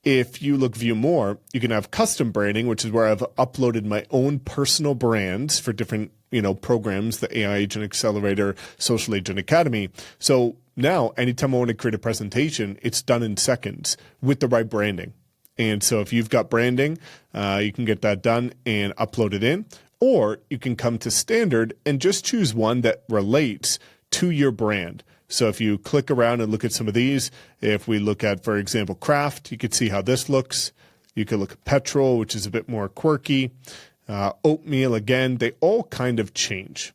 if you look view more, you can have custom branding, which is where I've uploaded my own personal brands for different, programs, the AI Agent Accelerator, Social Agent Academy. So now anytime I want to create a presentation, it's done in seconds with the right branding. And so if you've got branding, you can get that done and upload it in, or you can come to standard and just choose one that relates to your brand. So if you click around and look at some of these, if we look at, for example, craft, you can see how this looks. You can look at petrol, which is a bit more quirky. Oatmeal, again, they all kind of change.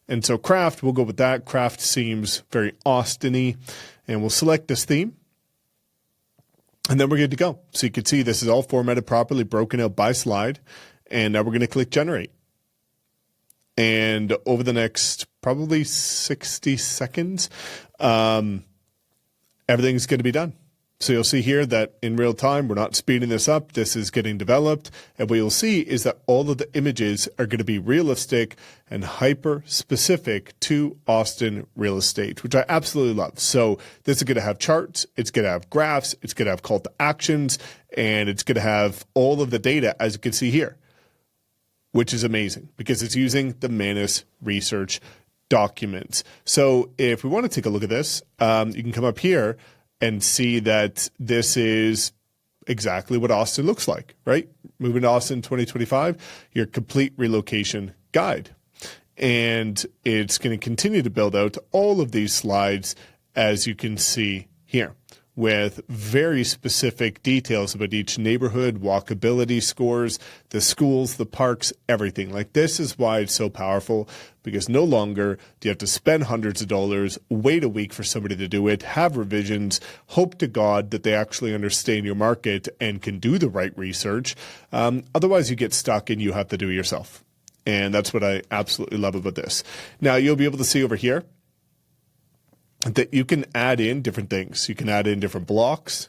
And so craft, we'll go with that. Craft seems very Austin-y, and we'll select this theme. And then we're good to go. So you can see this is all formatted properly, broken out by slide. And now we're going to click generate. And over the next probably 60 seconds, everything's going to be done. So you'll see here that in real time, we're not speeding this up. This is getting developed. And what you'll see is that all of the images are going to be realistic and hyper specific to Austin real estate, which I absolutely love. So this is going to have charts. It's going to have graphs. It's going to have call to actions, and it's going to have all of the data, as you can see here, which is amazing because it's using the Manus research documents. So if we want to take a look at this, you can come up here and see that this is exactly what Austin looks like, right? Moving to Austin 2025, your complete relocation guide. And it's going to continue to build out all of these slides, as you can see here, with very specific details about each neighborhood, walkability scores, the schools, the parks, everything. Like, this is why it's so powerful, because no longer do you have to spend hundreds of dollars, wait a week for somebody to do it, have revisions, hope to God that they actually understand your market and can do the right research. Otherwise, you get stuck and you have to do it yourself. And that's what I absolutely love about this. Now, you'll be able to see over here that you can add in different things. You can add in different blocks.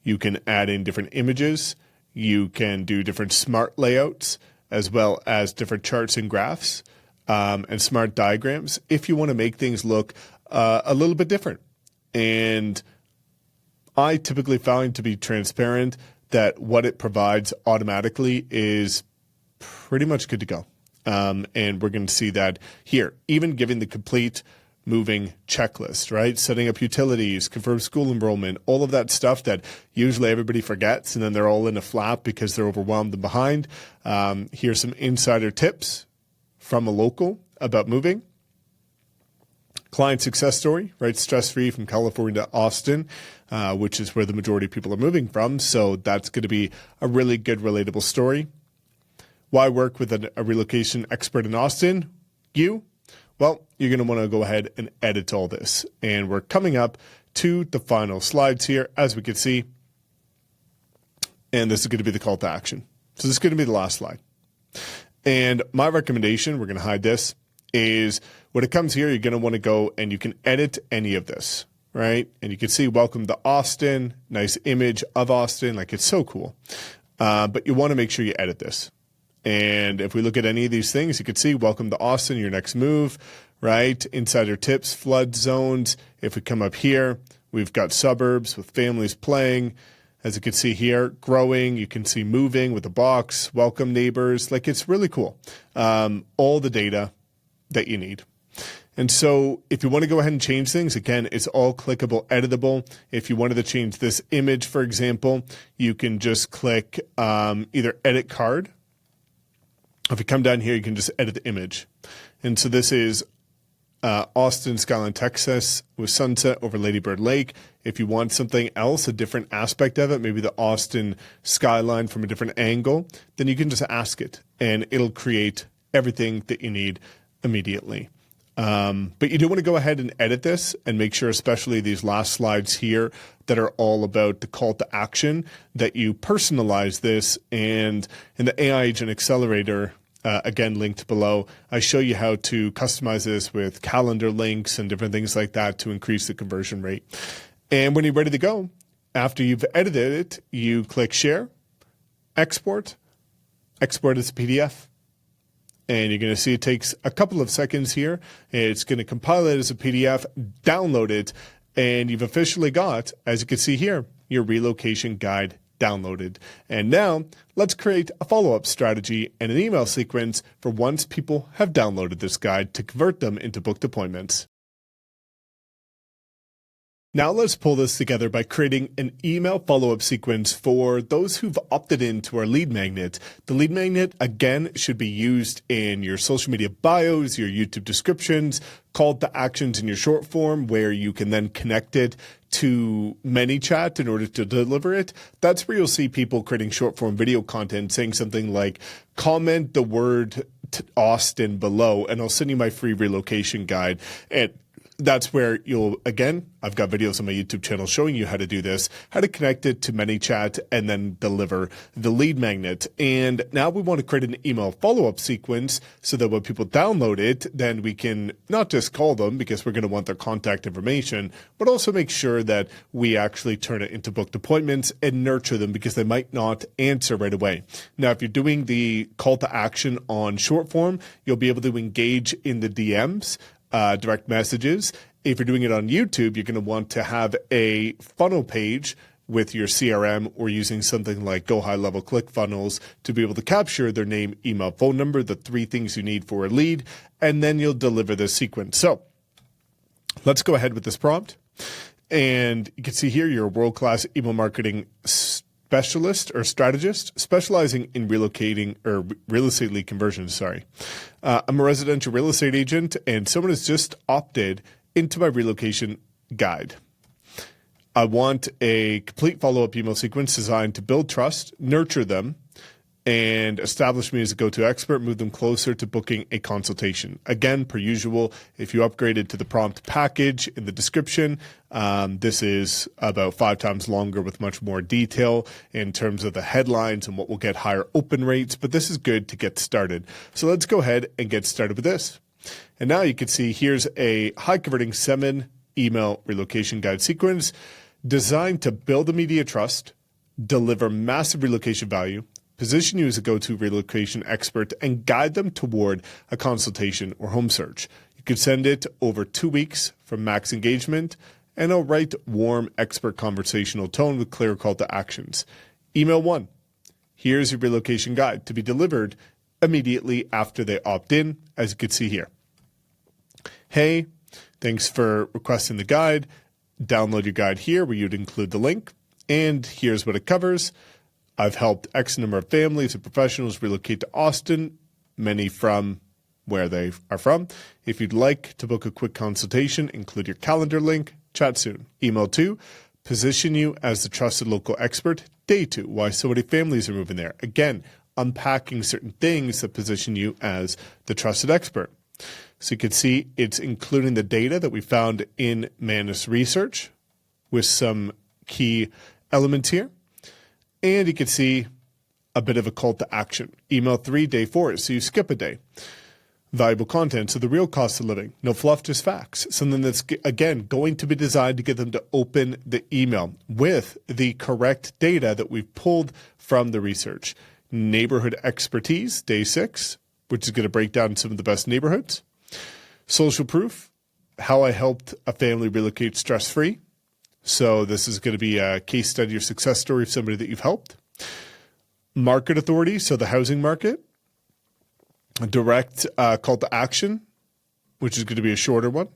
You can add in different images. You can do different smart layouts, as well as different charts and graphs, and smart diagrams if you want to make things look a little bit different. And I typically find, to be transparent, that what it provides automatically is pretty much good to go. And we're going to see that here, even giving the complete moving checklist, right? Setting up utilities, confirm school enrollment, all of that stuff that usually everybody forgets, and then they're all in a flap because they're overwhelmed and behind. Here's some insider tips from a local about moving. Client success story, right? Stress-free from California to Austin, which is where the majority of people are moving from. So that's going to be a really good, relatable story. Why work with a relocation expert in Austin? Well, you're going to want to go ahead and edit all this. And we're coming up to the final slides here, as we can see. And this is going to be the call to action. So this is going to be the last slide. And my recommendation, we're going to hide this, is when it comes here, you're going to want to go and you can edit any of this, right? And you can see welcome to Austin, nice image of Austin, like it's so cool. But you want to make sure you edit this. And if we look at any of these things, you can see welcome to Austin, your next move, right? Insider tips, flood zones. If we come up here, we've got suburbs with families playing. As you can see here, growing. You can see moving with a box, welcome neighbors. Like it's really cool. All the data that you need. And so if you want to go ahead and change things, again, it's all clickable, editable. If you wanted to change this image, for example, you can just click either edit card. If you come down here, you can just edit the image. And so this is Austin, Skyline, Texas, with sunset over Lady Bird Lake. If you want something else, a different aspect of it, maybe the Austin skyline from a different angle, then you can just ask it, and it'll create everything that you need immediately. But you do want to go ahead and edit this and make sure, especially these last slides here that are all about the call to action, that you personalize this. And in the AI Agent Accelerator, again, linked below, I show you how to customize this with calendar links and different things like that to increase the conversion rate. And when you're ready to go, after you've edited it, you click Share, Export as a PDF. And you're going to see it takes a couple of seconds here. It's going to compile it as a PDF, download it, and you've officially got, as you can see here, your relocation guide downloaded. And now let's create a follow-up strategy and an email sequence for once people have downloaded this guide to convert them into booked appointments. Now let's pull this together by creating an email follow-up sequence for those who've opted into our lead magnet. The lead magnet, again, should be used in your social media bios, your YouTube descriptions, call to actions in your short form, where you can then connect it to ManyChat in order to deliver it. That's where you'll see people creating short form video content saying something like, comment the word Austin below, and I'll send you my free relocation guide. And that's where you'll, again, I've got videos on my YouTube channel showing you how to do this, how to connect it to ManyChat and then deliver the lead magnet. And now we want to create an email follow-up sequence so that when people download it, then we can not just call them because we're going to want their contact information, but also make sure that we actually turn it into booked appointments and nurture them because they might not answer right away. Now, if you're doing the call to action on short form, you'll be able to engage in the DMs. Direct messages. If you're doing it on YouTube, you're going to want to have a funnel page with your CRM or using something like Go High Level ClickFunnels to be able to capture their name, email, phone number, the 3 things you need for a lead, and then you'll deliver this sequence. So let's go ahead with this prompt. And you can see here, you're a world-class email marketing specialist or strategist specializing in relocating or real estate lead conversions. I'm a residential real estate agent, and someone has just opted into my relocation guide. I want a complete follow-up email sequence designed to build trust, nurture them, and establish me as a go-to expert, move them closer to booking a consultation. Again, per usual, if you upgraded to the prompt package in the description, this is about 5 times longer with much more detail in terms of the headlines and what will get higher open rates, but this is good to get started. So let's go ahead and get started with this. And now you can see here's a high-converting 7 email relocation guide sequence designed to build immediate trust, deliver massive relocation value, position you as a go-to relocation expert, and guide them toward a consultation or home search. You could send it over 2 weeks from max engagement, and I'll write warm, expert conversational tone with clear call to actions. Email 1. Here's your relocation guide to be delivered immediately after they opt in, as you can see here. Hey, thanks for requesting the guide. Download your guide here where you'd include the link. And here's what it covers. I've helped X number of families and professionals relocate to Austin, many from where they are from. If you'd like to book a quick consultation, include your calendar link. Chat soon. Email 2, position you as the trusted local expert. Day 2, why so many families are moving there. Again, unpacking certain things that position you as the trusted expert. So you can see it's including the data that we found in Manus research with some key elements here. And you can see a bit of a call to action. Email 3, day 4, so you skip a day. Valuable content, so the real cost of living. No fluff, just facts. Something that's, again, going to be designed to get them to open the email with the correct data that we've pulled from the research. Neighborhood expertise, day 6, which is going to break down some of the best neighborhoods. Social proof, how I helped a family relocate stress-free. So this is going to be a case study or success story of somebody that you've helped. Market authority, so the housing market. A direct call to action, which is going to be a shorter one.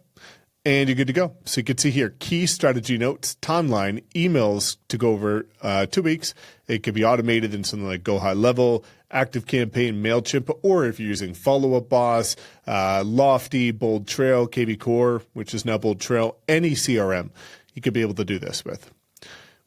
And you're good to go. So you can see here, key strategy notes, timeline, emails to go over 2 weeks. It could be automated in something like Go High Level, Active Campaign, MailChimp, or if you're using Follow Up Boss, Lofty, Bold Trail, KV Core, which is now Bold Trail, any CRM, you could be able to do this with.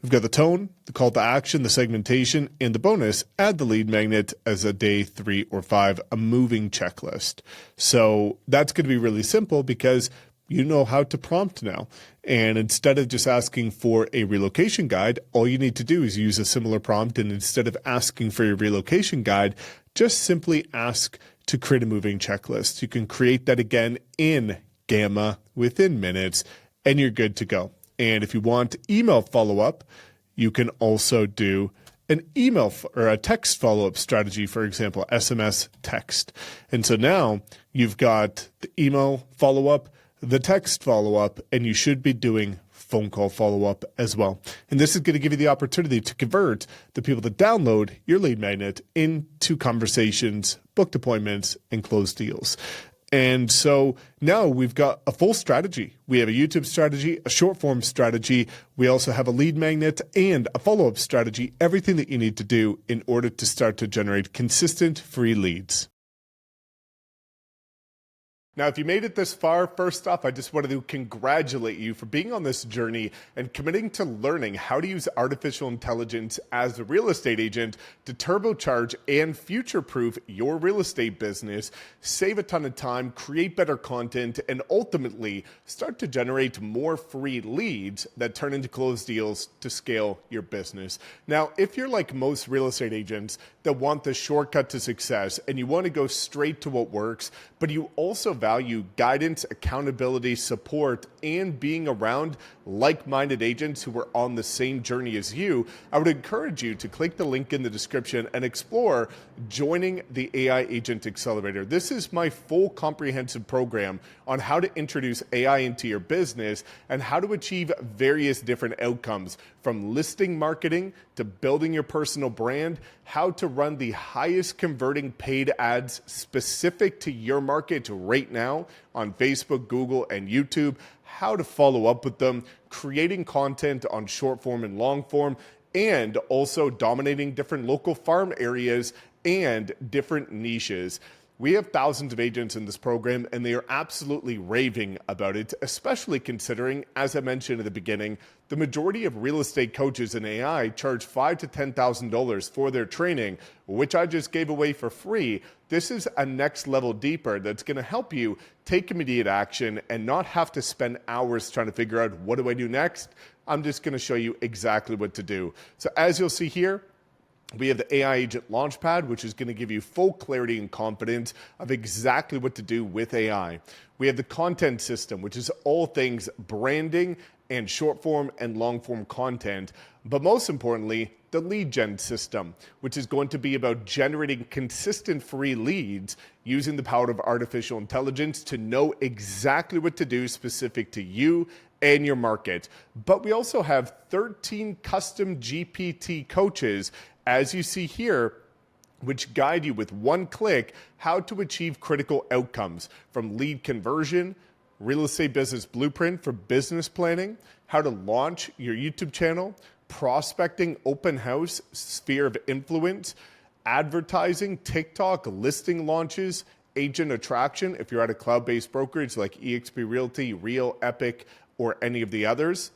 We've got the tone, the call to action, the segmentation, and the bonus, add the lead magnet as a day 3 or 5, a moving checklist. So that's going to be really simple because you know how to prompt now. And instead of just asking for a relocation guide, all you need to do is use a similar prompt. And instead of asking for your relocation guide, just simply ask to create a moving checklist. You can create that again in Gamma within minutes, and you're good to go. And if you want email follow-up, you can also do an email or a text follow-up strategy, for example, SMS text. And so now you've got the email follow-up, the text follow-up, and you should be doing phone call follow-up as well. And this is going to give you the opportunity to convert the people that download your lead magnet into conversations, booked appointments, and closed deals. And so now we've got a full strategy. We have a YouTube strategy, a short form strategy. We also have a lead magnet and a follow-up strategy, everything that you need to do in order to start to generate consistent free leads. Now, if you made it this far, first off, I just wanted to congratulate you for being on this journey and committing to learning how to use artificial intelligence as a real estate agent to turbocharge and future-proof your real estate business, save a ton of time, create better content, and ultimately start to generate more free leads that turn into closed deals to scale your business. Now, if you're like most real estate agents that want the shortcut to success and you want to go straight to what works, but you also value guidance, accountability, support, and being around like-minded agents who are on the same journey as you, I would encourage you to click the link in the description and explore joining the AI Agent Accelerator. This is my full comprehensive program on how to introduce AI into your business and how to achieve various different outcomes, from listing marketing to building your personal brand, how to run the highest converting paid ads specific to your market right now on Facebook, Google, and YouTube, how to follow up with them, creating content on short form and long form, and also dominating different local farm areas and different niches. We have thousands of agents in this program, and they are absolutely raving about it, especially considering, as I mentioned at the beginning, the majority of real estate coaches in AI charge $5,000 to $10,000 for their training, which I just gave away for free. This is a next level deeper that's going to help you take immediate action and not have to spend hours trying to figure out, what do I do next? I'm just going to show you exactly what to do. So as you'll see here, we have the AI Agent Launchpad, which is going to give you full clarity and confidence of exactly what to do with AI. We have the Content System, which is all things branding and short form and long form content. But most importantly, the Lead Gen System, which is going to be about generating consistent free leads using the power of artificial intelligence to know exactly what to do specific to you and your market. But we also have 13 custom GPT coaches, as you see here, which guide you with one click how to achieve critical outcomes, from lead conversion, real estate business blueprint for business planning, how to launch your YouTube channel, prospecting, open house, sphere of influence, advertising, TikTok, listing launches, agent attraction if you're at a cloud-based brokerage like eXp Realty, Real, Epic, or any of the others.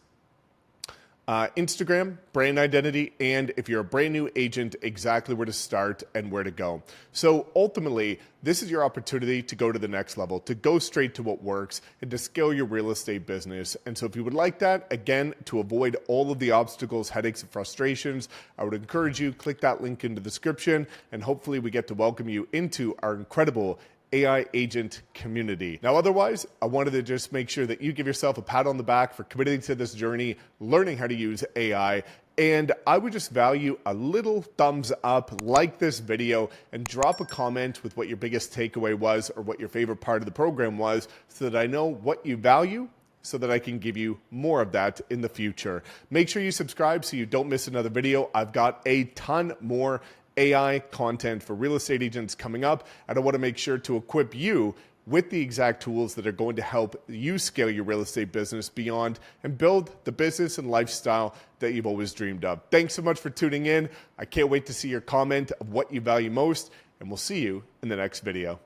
Instagram, brand identity, and if you're a brand new agent, exactly where to start and where to go. So ultimately, this is your opportunity to go to the next level, to go straight to what works, and to scale your real estate business. And so if you would like that, again, to avoid all of the obstacles, headaches, and frustrations, I would encourage you, click that link in the description, and hopefully we get to welcome you into our incredible AI agent community. Now, otherwise, I wanted to just make sure that you give yourself a pat on the back for committing to this journey, learning how to use AI. And I would just value a little thumbs up, like this video, and drop a comment with what your biggest takeaway was or what your favorite part of the program was, so that I know what you value, so that I can give you more of that in the future. Make sure you subscribe so you don't miss another video. I've got a ton more AI content for real estate agents coming up, and I want to make sure to equip you with the exact tools that are going to help you scale your real estate business beyond and build the business and lifestyle that you've always dreamed of. Thanks so much for tuning in. I can't wait to see your comment of what you value most, and we'll see you in the next video.